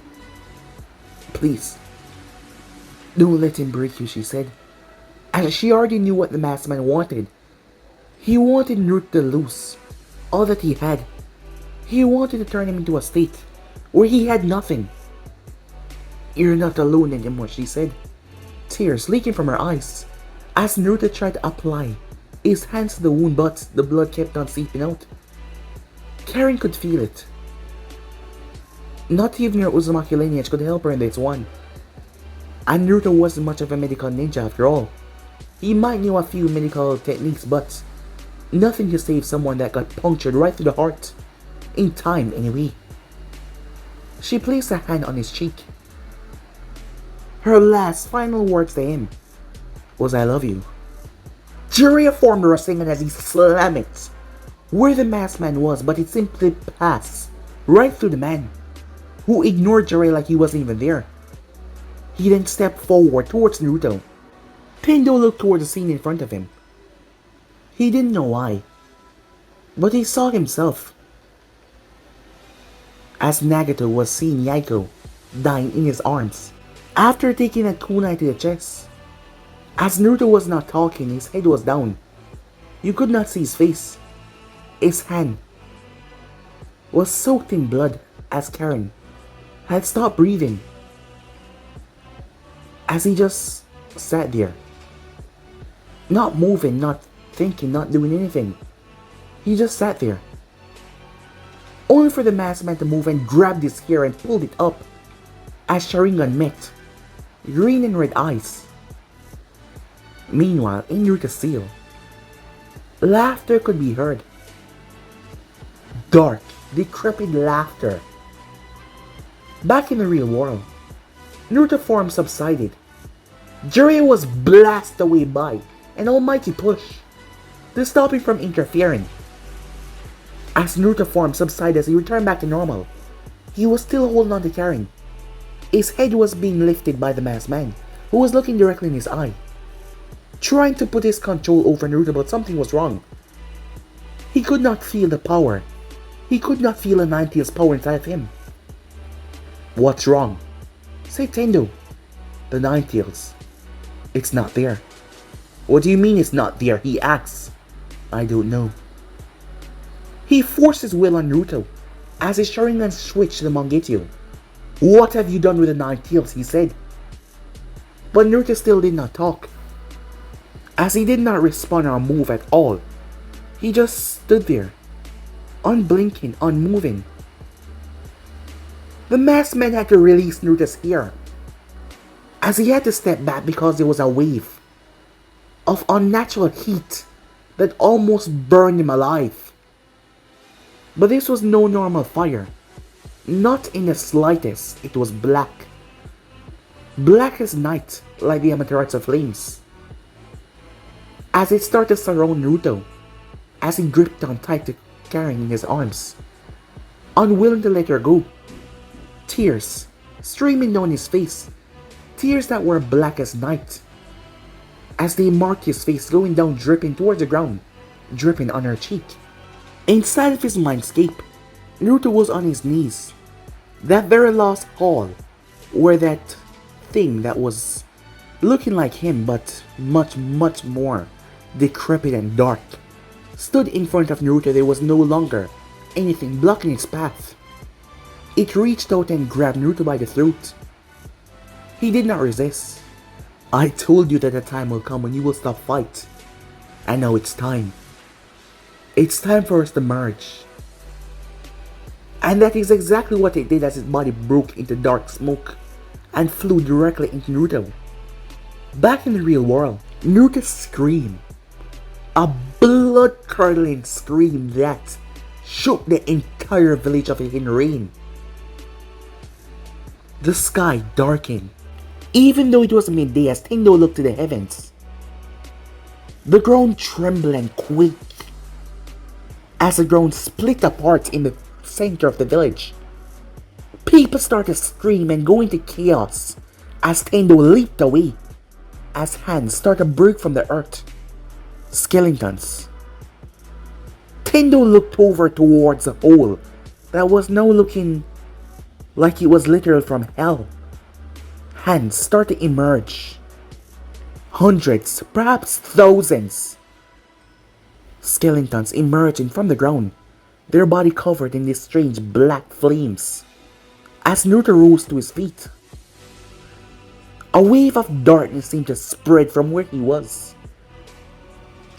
Please, don't let him break you," she said. And she already knew what the masked man wanted. He wanted Naruto to lose all that he had. He wanted to turn him into a state where he had nothing. "You're not alone anymore," she said, tears leaking from her eyes as Naruto tried to apply his hands to the wound, but the blood kept on seeping out. Karin could feel it. Not even her Uzumaki lineage could help her in this one. And Naruto wasn't much of a medical ninja after all. He might know a few medical techniques, but nothing to save someone that got punctured right through the heart. In time, anyway. She placed a hand on his cheek. Her last final words to him was, "I love you." Jiraiya formed a Rasengan as he slammed it where the masked man was, but it simply passed right through the man, who ignored Jiraiya like he wasn't even there. He then stepped forward towards Naruto. Tendo looked toward the scene in front of him. He didn't know why, but he saw himself as Nagato was seeing Yaiko dying in his arms after taking a kunai to the chest. As Naruto was not talking, his head was down. You could not see his face. His hand was soaked in blood as Karin had stopped breathing. As he just sat there, not moving, not thinking, not doing anything. He just sat there. Only for the masked man to move and grabbed his hair and pulled it up as Sharingan met. Green and red eyes. Meanwhile, in Naruto's seal, laughter could be heard. Dark, decrepit laughter. Back in the real world, Naruto's form subsided. Jiraiya was blasted away by an almighty push to stop him from interfering. As Naruto's form subsided as he returned back to normal, he was still holding on to Karin. His head was being lifted by the masked man, who was looking directly in his eye, trying to put his control over Naruto, but something was wrong. He could not feel the power. He could not feel a Nine-Tails power inside of him. "What's wrong?" said Tendo. "The Nine-Tails. It's not there." "What do you mean it's not there?" he asks. "I don't know." He forced his will on Naruto as his Sharingan switched to the Mangekyou. "What have you done with the Nine-Tails?" he said. But Naruto still did not talk, as he did not respond or move at all. He just stood there, unblinking, unmoving. The masked man had to release Naruto's hair, as he had to step back because there was a wave of unnatural heat that almost burned him alive. But this was no normal fire. Not in the slightest. It was black. Black as night, like the Amaterasu flames. As it started to surround Naruto, as he gripped on tight to Karin in his arms, unwilling to let her go. Tears streaming down his face, tears that were black as night, as they marked his face going down, dripping towards the ground, dripping on her cheek. Inside of his mindscape, Naruto was on his knees. That very last hall, where that thing that was looking like him but much more decrepit and dark stood in front of Naruto. There was no longer anything blocking its path. It reached out and grabbed Naruto by the throat. He did not resist. "I told you that the time will come when you will stop fight. And now it's time. It's time for us to merge. And that is exactly what it did as his body broke into dark smoke and flew directly into Naruto. Back in the real world, Naruto screamed. A blood-curdling scream that shook the entire village of Hidden Rain. The sky darkened. Even though it was midday as Tendo looked to the heavens, the ground trembled and quaked as the ground split apart in the center of the village. People started to scream and go into chaos as Tendo leaped away, as hands started to break from the earth. Skeletons. Tendo looked over towards a hole that was now looking like it was literal from hell. Hands started to emerge. Hundreds, perhaps thousands. Skeletons emerging from the ground, their body covered in these strange black flames. As Naruto rose to his feet, a wave of darkness seemed to spread from where he was,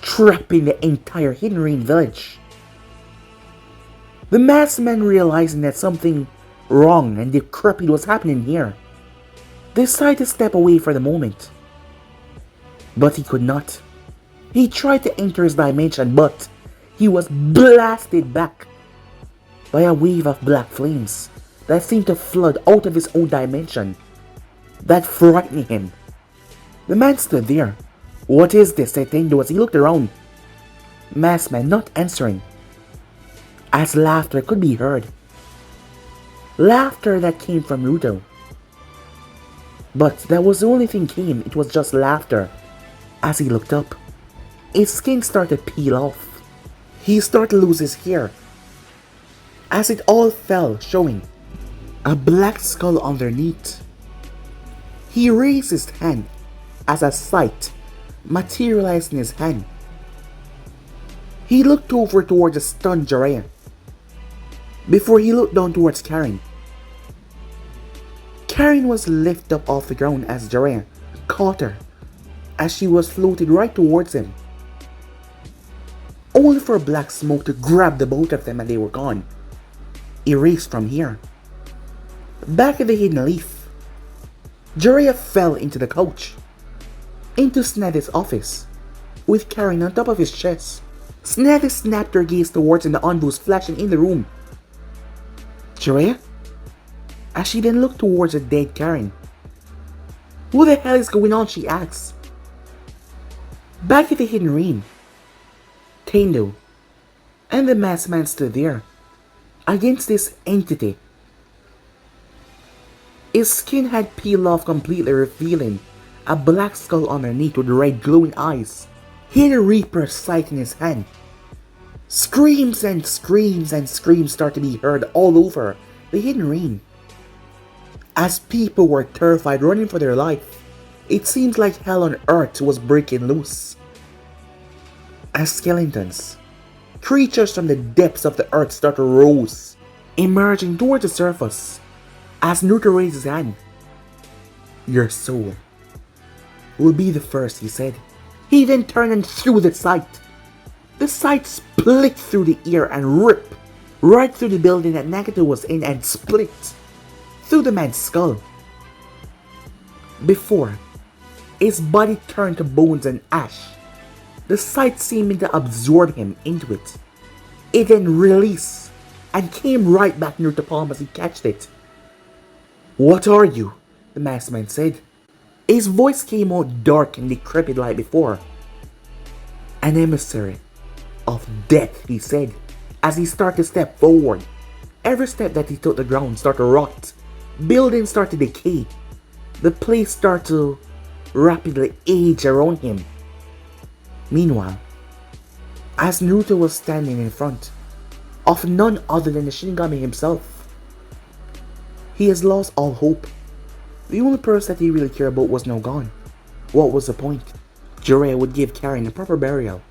trapping the entire Hidden Rain village. The masked man, realizing that something wrong and decrepit was happening here, decided to step away for the moment. But he could not. He tried to enter his dimension, but he was blasted back by a wave of black flames that seemed to flood out of his own dimension. That frightened him. The man stood there. "What is this?" said Tendo as he looked around. Masked man not answering, as laughter could be heard. Laughter that came from Naruto. But that was the only thing came, it was just laughter. As he looked up, his skin started to peel off. He started to lose his hair, as it all fell, showing a black skull underneath. He raised his hand as a sight materialized in his hand. He looked over towards the stunned Jiraiya before he looked down towards Karin. Karin was lifted up off the ground as Jiraiya caught her as she was floated right towards him, only for black smoke to grab the both of them and they were gone, erased from here. Back at the Hidden Leaf, Jiraiya fell into the couch, into Snetty's office, with Karin on top of his chest. Snetty snapped her gaze towards the envoys flashing in the room. "Jiraiya?" As she then looked towards the dead Karin. "What the hell is going on?" she asked. Back at the Hidden Rain, Tendo and the masked man stood there, against this entity. His skin had peeled off completely, revealing a black skull underneath with red glowing eyes. He had a Reaper's sight in his hand. Screams and screams and screams started to be heard all over the Hidden Rain, as people were terrified, running for their life. It seems like hell on earth was breaking loose. As skeletons, creatures from the depths of the earth started to rise, emerging towards the surface. As Naruto raised his hand, "Your soul will be the first," he said. He then turned and threw the sight. The sight split through the air and ripped right through the building that Nagato was in and split through the man's skull. Before his body turned to bones and ash, the sight seeming to absorb him into it. It then released and came right back near the palm as he catched it. "What are you?" the masked man said. His voice came out dark and decrepit like before. "An emissary of death," he said, as he started to step forward. Every step that he took, the ground started to rot. Buildings started to decay. The place started to rapidly age around him. Meanwhile, as Naruto was standing in front of none other than the Shinigami himself, he has lost all hope. The only person that he really cared about was now gone. What was the point? Jiraiya would give Karin a proper burial.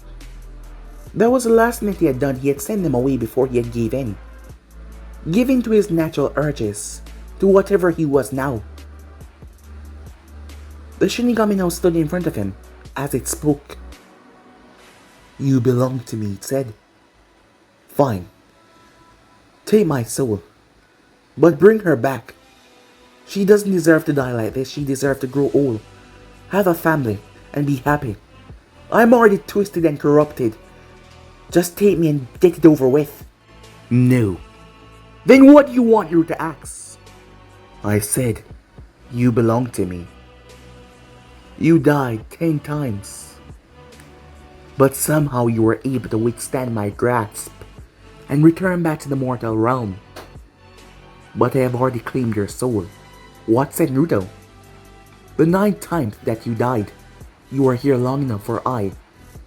That was the last thing that he had done. He had sent them away before he had gave in to his natural urges, to whatever he was now. The Shinigami now stood in front of him as it spoke. "You belong to me," it said. Fine. Take my soul. But bring her back. She doesn't deserve to die like this. She deserves to grow old, have a family, and be happy. I'm already twisted and corrupted. Just take me and get it over with. No. Then what do you want her to ask? I said, you belong to me. You died 10 times. But somehow you were able to withstand my grasp and return back to the mortal realm. But I have already claimed your soul. What said Naruto? The 9th time that you died, you were here long enough for I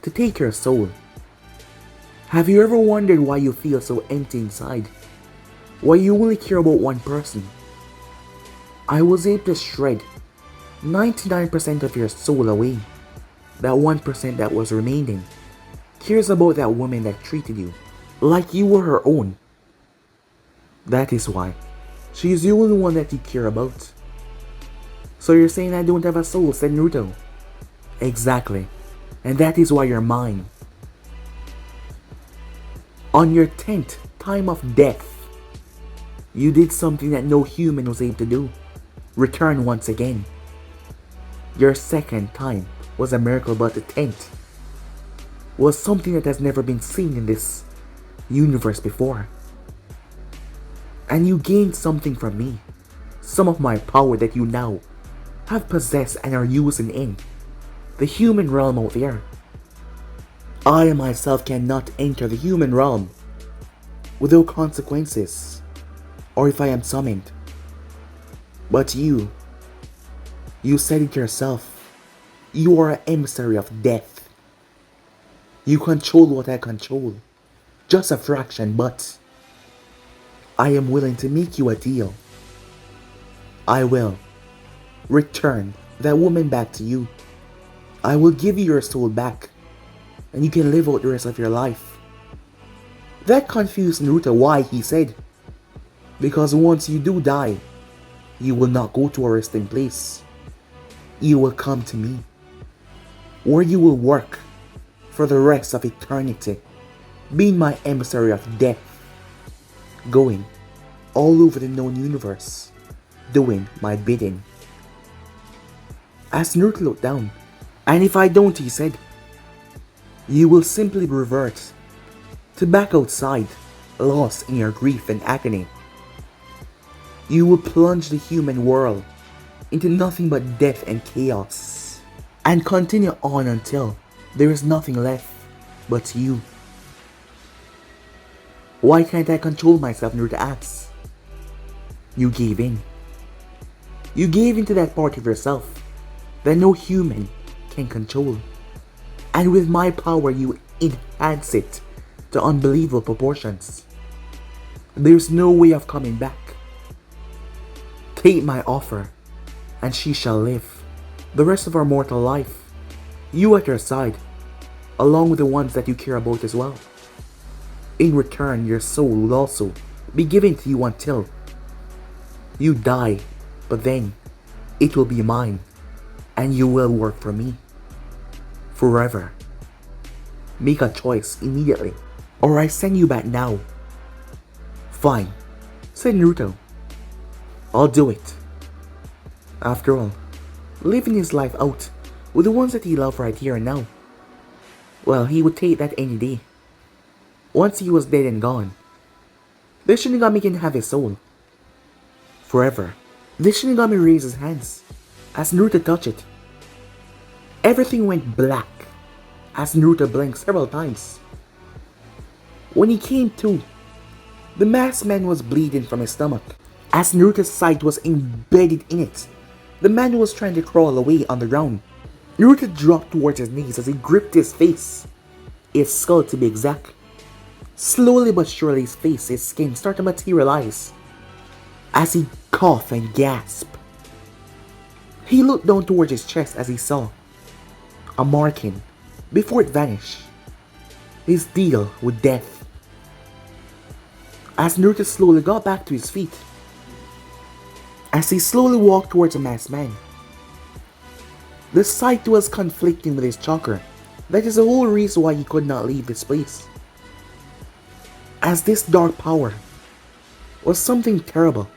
to take your soul. Have you ever wondered why you feel so empty inside? Why you only care about one person? I was able to shred 99% of your soul away. That 1% that was remaining cares about that woman that treated you like you were her own. That is why she is the only one that you care about. So you're saying I don't have a soul, said Naruto. Exactly. And that is why you're mine. On your 10th time of death, you did something that no human was able to do. Return once again. Your 2nd time was a miracle, but the 10th was something that has never been seen in this universe before. And you gained something from me. Some of my power that you now have possessed and are using in the human realm out there. I myself cannot enter the human realm without consequences, or if I am summoned. But you said it yourself. You are an emissary of death. You control what I control. Just a fraction, but I am willing to make you a deal. I will return that woman back to you. I will give you your soul back, and you can live out the rest of your life. That confused Naruto why he said, because once you do die, you will not go to a resting place. You will come to me, where you will work for the rest of eternity, being my emissary of death, going all over the known universe, doing my bidding. As Naruto looked down, and if I don't, he said, you will simply revert to back outside, lost in your grief and agony. You will plunge the human world into nothing but death and chaos, and continue on until there is nothing left but you. Why can't I control myself? Naruto asks. You gave in. You gave into that part of yourself that no human can control. And with my power, you enhance it to unbelievable proportions. There's no way of coming back. Take my offer, and she shall live the rest of her mortal life, you at her side, along with the ones that you care about as well. In return, your soul will also be given to you until you die, but then it will be mine, and you will work for me forever. Make a choice immediately, or I send you back now. Fine, said Naruto. I'll do it. After all, living his life out with the ones that he loved right here and now, well, he would take that any day. Once he was dead and gone, the Shinigami can have his soul forever. The Shinigami raised his hands as Naruto touched it. Everything went black as Naruto blinked several times. When he came to, the masked man was bleeding from his stomach. As Naruto's sight was embedded in it, the man was trying to crawl away on the ground. Naruto dropped towards his knees as he gripped his face, his skull to be exact. Slowly but surely his face, his skin started to materialize as he coughed and gasped. He looked down towards his chest as he saw a marking before it vanished. His deal with death. As Naruto slowly got back to his feet, as he slowly walked towards the masked man, the sight was conflicting with his chakra. That is the whole reason why he could not leave this place. as this dark power was something terrible.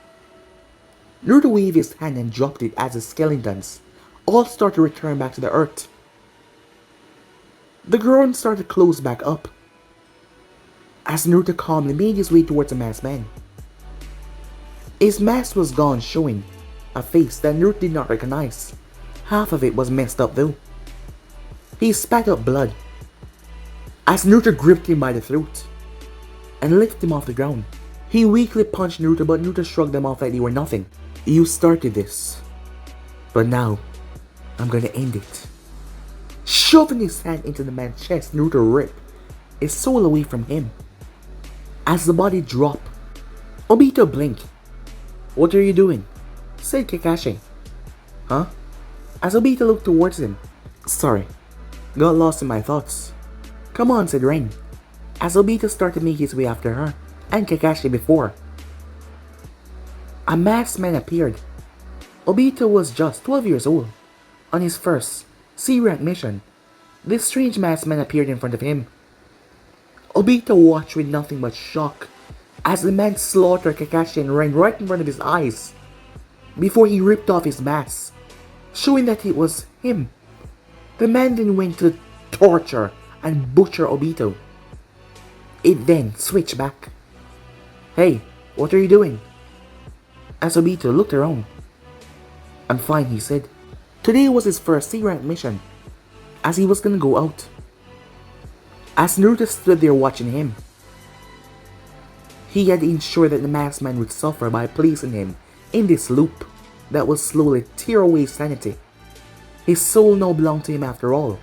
Naruto waved his hand and dropped it as the skeletons all started to return back to the earth. The ground started to close back up as Naruto calmly made his way towards the masked man. His mask was gone, showing a face that Naruto did not recognize. Half of it was messed up though. He spat out blood as Naruto gripped him by the throat and lifted him off the ground. He weakly punched Naruto, but Naruto shrugged them off like they were nothing. You started this, but now I'm gonna end it. Shoving his hand into the man's chest, Naruto ripped his soul away from him. As the body dropped, Obito blinked. What are you doing? Said Kakashi. Huh? As Obito looked towards him. Sorry, got lost in my thoughts. Come on, said Ren, as Obito started to make his way after her and Kakashi before. A masked man appeared. Obito was just 12 years old. On his first C-rank mission, this strange masked man appeared in front of him. Obito watched with nothing but shock as the man slaughtered Kakashi and Ren right in front of his eyes before he ripped off his mask, showing that it was him. The man then went to torture and butcher Obito. It then switched back. Hey, what are you doing? As Obito looked around. I'm fine, he said. Today was his first C-rank mission, as he was gonna go out. As Naruto stood there watching him, he had ensured that the masked man would suffer by placing him in this loop that would slowly tear away his sanity. His soul now belonged to him after all.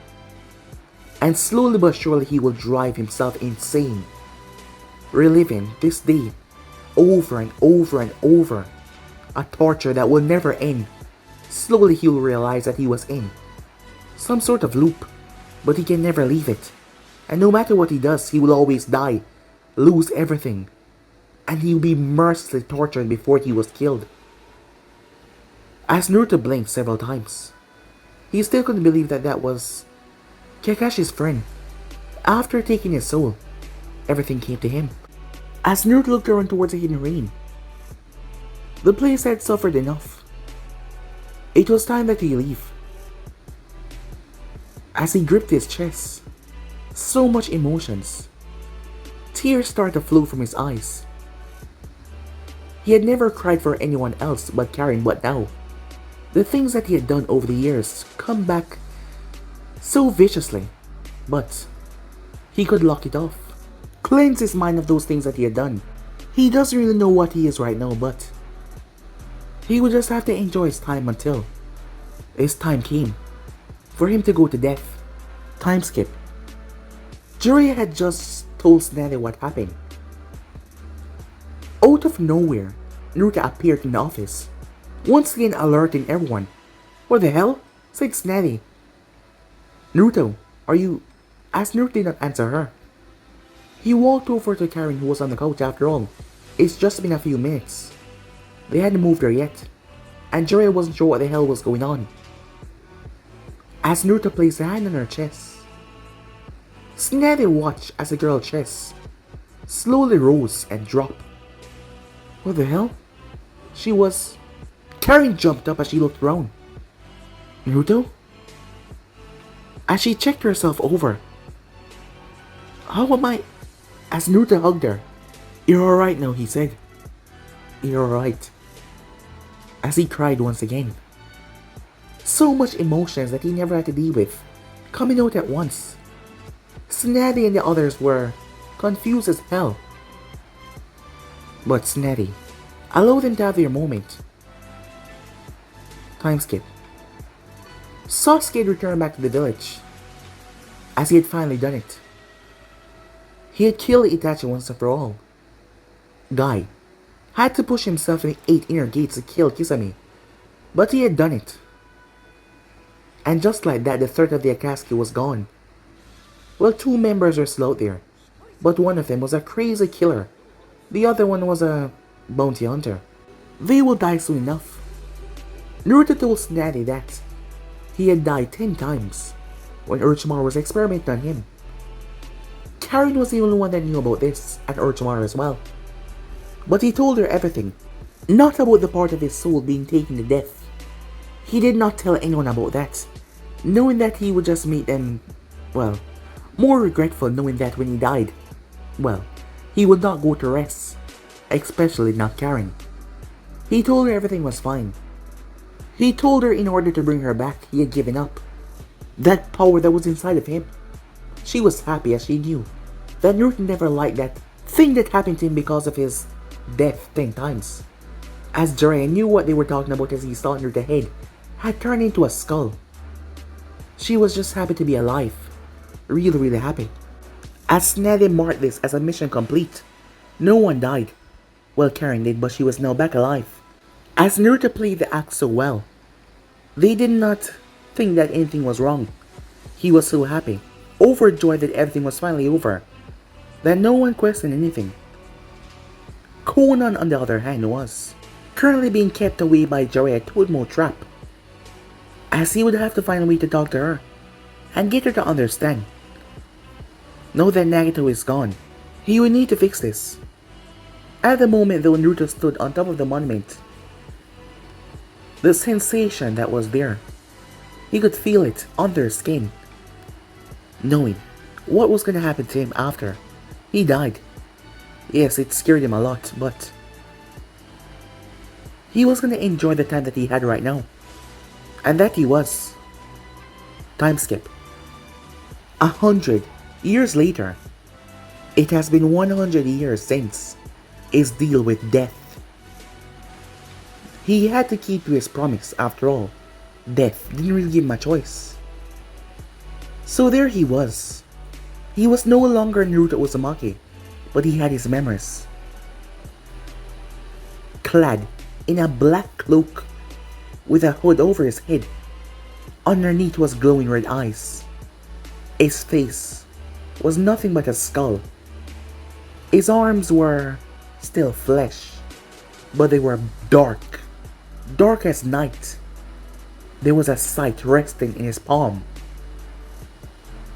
And slowly but surely he will drive himself insane, reliving this day over and over and over. A torture that will never end. Slowly he will realize that he was in some sort of loop, but he can never leave it. And no matter what he does, he will always die, lose everything, and he will be mercilessly tortured before he was killed. As Naruto blinked several times, he still couldn't believe that that was Kakashi's friend. After taking his soul, everything came to him. As Naruto looked around towards the hidden rain, the place had suffered enough. It was time that he leave. As he gripped his chest, so much emotions. Tears started to flow from his eyes. He had never cried for anyone else but Karin, but now, the things that he had done over the years come back so viciously. But he could lock it off, cleanse his mind of those things that he had done. He doesn't really know what he is right now, but he would just have to enjoy his time until his time came for him to go to death. Time skip. Jiraiya had just told Tsunade what happened. Out of nowhere, Naruto appeared in the office, once again alerting everyone. What the hell? Said Tsunade. Naruto, are you... As Naruto did not answer her, he walked over to Karin, who was on the couch. After all, it's just been a few minutes. They hadn't moved her yet, and Jiraiya wasn't sure what the hell was going on. As Naruto placed a hand on her chest, Tsunade watched as the girl's chest slowly rose and dropped. What the hell? She was... Karin jumped up as she looked around. Naruto? As she checked herself over. How am I... As Naruto hugged her. You're alright now, he said. You're alright. As he cried once again. So much emotions that he never had to deal with, coming out at once. Tsunade and the others were confused as hell. But Tsunade allowed them to have their moment. Time skip. Sasuke had returned back to the village, as he had finally done it. He had killed Itachi once and for all. Guy had to push himself in the 8 inner gates to kill Kisame, but he had done it. And just like that, the third of the Akatsuki was gone. Well, 2 members were still out there, but one of them was a crazy killer. The other one was a bounty hunter. They will die soon enough. Naruto told Tsunade that he had died 10 times when Orochimaru was experimenting on him. Karin was the only one that knew about this, and Orochimaru as well. But he told her everything, not about the part of his soul being taken to death. He did not tell anyone about that, knowing that he would just make them, well, more regretful knowing that when he died, well, he would not go to rest, especially not Karin. He told her everything was fine. He told her in order to bring her back, he had given up that power that was inside of him. She was happy as she knew that Naruto never liked that thing that happened to him because of his death 10 times. As Jiraiya knew what they were talking about as he saw Naruto's head had turned into a skull. She was just happy to be alive. Really happy. As Tsunade marked this as a mission complete. No one died. Well, Karin did, but she was now back alive. As Naruto played the act so well, they did not think that anything was wrong. He was so happy, overjoyed that everything was finally over, that no one questioned anything. Konan, on the other hand, was currently being kept away by Jiraiya Toadmo trap, as he would have to find a way to talk to her and get her to understand. Now that Nagato is gone, he would need to fix this. At the moment though Naruto stood on top of the monument, the sensation that was there, he could feel it under his skin, knowing what was going to happen to him after he died. Yes, it scared him a lot, but he was going to enjoy the time that he had right now. And that he was. Time skip. 100 years later. It has been 100 years since his deal with death. He had to keep to his promise after all. Death didn't really give him a choice. So there he was. He was no longer Naruto Uzumaki, but he had his memories. Clad in a black cloak with a hood over his head. Underneath was glowing red eyes. His face was nothing but a skull. His arms were still flesh, but they were dark. Dark as night. There was a sight resting in his palm.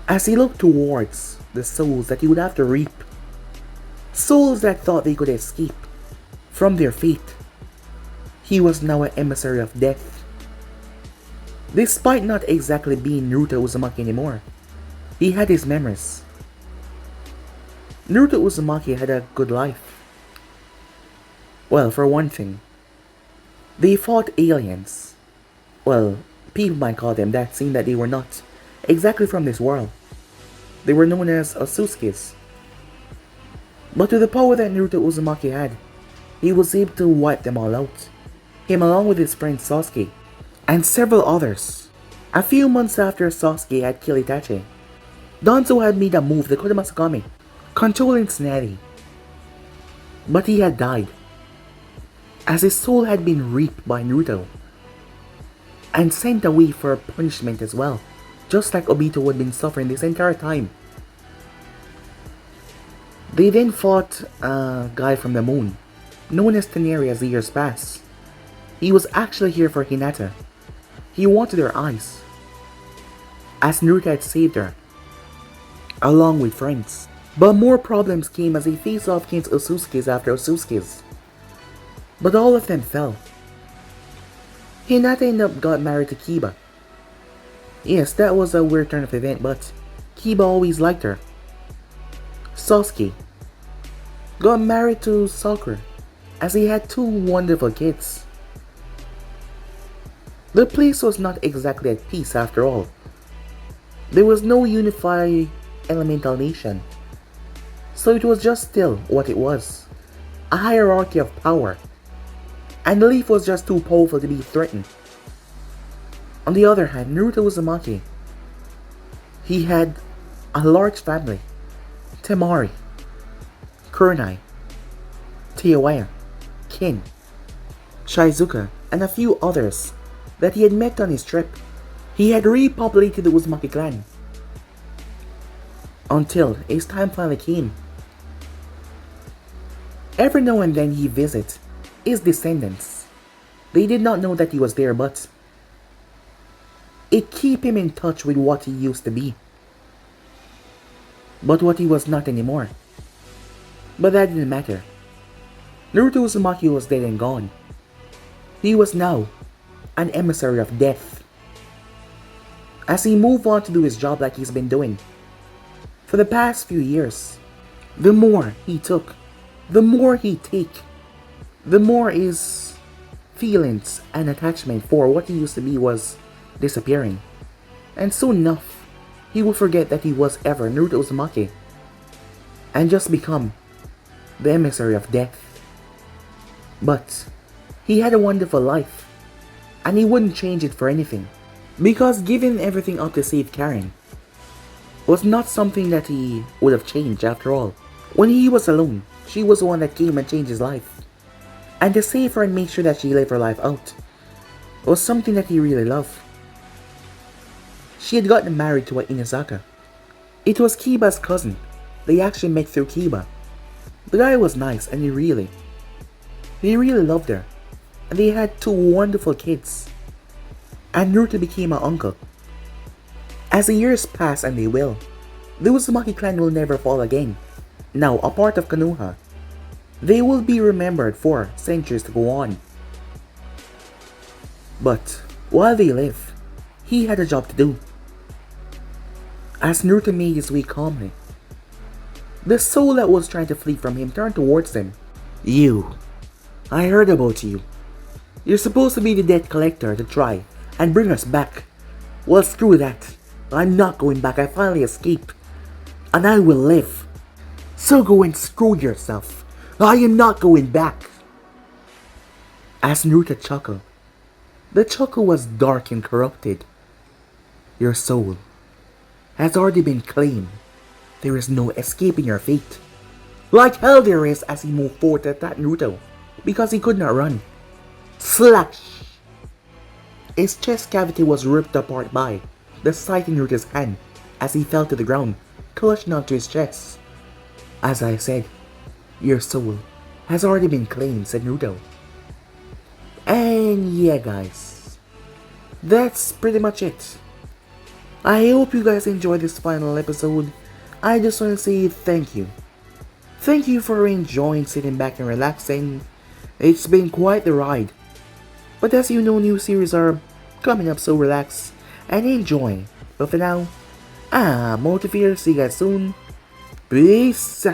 As he looked towards the souls that he would have to reap, souls that thought they could escape from their fate, he was now an emissary of death. Despite not exactly being Naruto Uzumaki anymore, he had his memories. Naruto Uzumaki had a good life. Well, for one thing, they fought aliens. Well, people might call them that, seeing that they were not exactly from this world. They were known as Otsukis. But with the power that Naruto Uzumaki had, he was able to wipe them all out. Him along with his friend Sasuke, and several others. A few months after Sasuke had killed Itachi, Danzo had made a move, the Kodomasakami, controlling Tsunade. But he had died, as his soul had been reaped by Naruto, and sent away for punishment as well, just like Obito had been suffering this entire time. They then fought a guy from the moon, known as Teneri as the years passed. He was actually here for Hinata. He wanted her eyes, as Naruto had saved her, along with friends. But more problems came as they faced off against Otsukis after Otsukis. But all of them fell. Hinata ended up got married to Kiba. Yes, that was a weird turn of event, but Kiba always liked her. Sasuke got married to Sakura, as he had 2 wonderful kids. The place was not exactly at peace after all. There was no unified elemental nation, so it was just still what it was, a hierarchy of power, and the leaf was just too powerful to be threatened. On the other hand, Naruto Uzumaki, he had a large family: Temari, Kurenai, Teiwaya, Kin, Shizuka, and a few others that he had met on his trip. He had repopulated the Uzumaki clan until his time finally came. Every now and then he visits his descendants. They did not know that he was there, but it kept him in touch with what he used to be. but what he was not anymore. But that didn't matter. Naruto Uzumaki was dead and gone. He was now an emissary of death. As he moved on to do his job like he's been doing for the past few years, the more he took, the more he take, the more his feelings and attachment for what he used to be was disappearing. And soon enough, he will forget that he was ever Naruto Uzumaki and just become the emissary of death. But he had a wonderful life, and he wouldn't change it for anything, because giving everything up to save Karin was not something that he would have changed after all. When he was alone, she was the one that came and changed his life. And to save her and make sure that she lived her life out was something that he really loved. She had gotten married to Inazaka. It was Kiba's cousin. They actually met through Kiba. The guy was nice and he really loved her. And they had 2 wonderful kids. And Naruto became an uncle. As the years pass, and they will, the Uzumaki clan will never fall again. Now a part of Konoha, they will be remembered for centuries to go on. But while they live, he had a job to do. As Naruto made his way calmly, the soul that was trying to flee from him turned towards him. "You, I heard about you. You're supposed to be the debt collector to try and bring us back. Well, screw that. I'm not going back. I finally escaped. And I will live. So go and screw yourself. I am not going back." As Naruto chuckled, the chuckle was dark and corrupted. "Your soul has already been claimed. There is no escaping your fate." Like hell there is, as he moved forward to attack Naruto, because he could not run. Slash! His chest cavity was ripped apart by the scythe in Naruto's hand as he fell to the ground, clutching onto his chest. "As I said, your soul has already been claimed," said Naruto. And yeah guys, that's pretty much it. I hope you guys enjoyed this final episode. I just want to say thank you. Thank you for enjoying sitting back and relaxing. It's been quite the ride. But as you know, new series are coming up, so relax and enjoy. But for now, I'm out of here. See you guys soon. Peace.